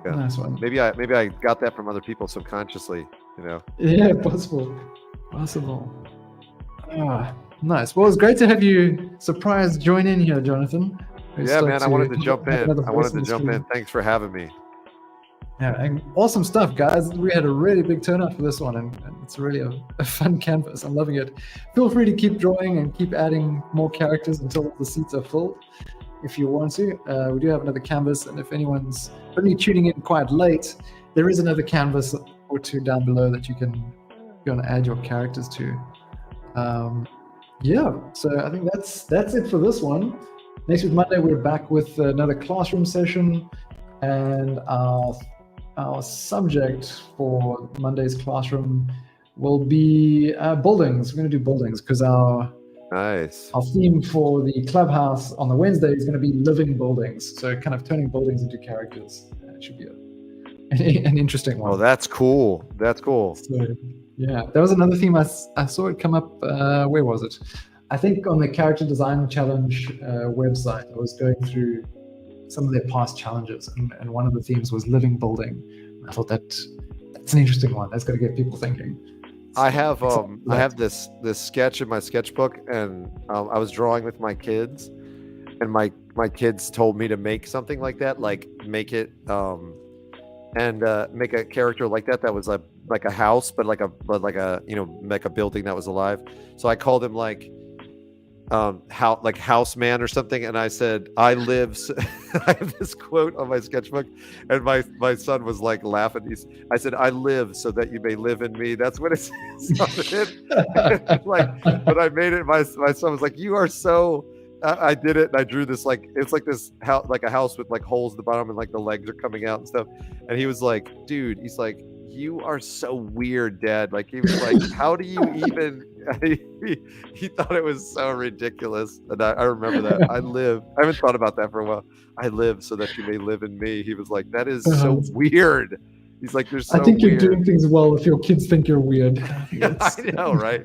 Yeah. Nice one. Maybe I got that from other people subconsciously, you know. Yeah, possible. Nice. Well, it's great to have you surprise join in here, Jonathan. Yeah, man, I wanted to jump in. Thanks for having me. Yeah, and awesome stuff, guys. We had a really big turnout for this one, and it's really a fun canvas. I'm loving it. Feel free to keep drawing and keep adding more characters until the seats are full, if you want to. We do have another canvas, and if anyone's only tuning in quite late, there is another canvas or two down below that you can go and add your characters to. Yeah, so I think that's it for this one. Next week, Monday, we're back with another classroom session, and our subject for Monday's classroom will be buildings. We're going to do buildings because our theme for the clubhouse on the Wednesday is going to be living buildings. So kind of turning buildings into characters. It should be an interesting one. Oh, that's cool. That's cool. So, yeah, there was another theme I saw it come up. Where was it? I think on the Character Design Challenge website. I was going through some of their past challenges, and one of the themes was living building. I thought that's an interesting one. That's got to get people thinking. I have this sketch in my sketchbook, and I was drawing with my kids, and my kids told me to make something like that, like make it and make a character like that was like a house, but like a you know, like a building that was alive. So I called him like Houseman or something, and I said, I live. I have this quote on my sketchbook, and my son was like laughing. I said, I live so that you may live in me. That's what it says on it. Like, but I made it. My son was like, you are so. I did it, and I drew this like it's like this house, like a house with like holes at the bottom, and like the legs are coming out and stuff. And he was like, dude, he's like, you are so weird, Dad. Like, he was like, how do you even? He thought it was so ridiculous. And I remember that. I haven't thought about that for a while. I live so that you may live in me. He was like, that is so weird. He's like, you're so I think weird. You're doing things well if your kids think you're weird. I know, right?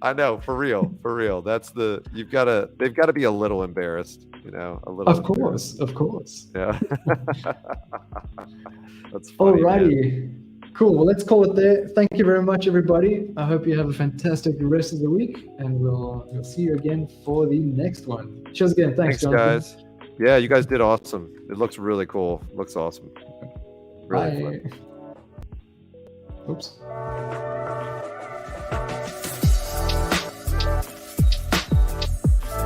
I know, for real. That's they've got to be a little embarrassed, you know, a little. Of course. Yeah. That's funny. Alrighty. Man. Cool. Well, let's call it there. Thank you very much, everybody. I hope you have a fantastic rest of the week, and we'll see you again for the next one. Cheers again. Thanks guys. Yeah, you guys did awesome. It looks really cool. It looks awesome. Really Bye. Fun. Oops.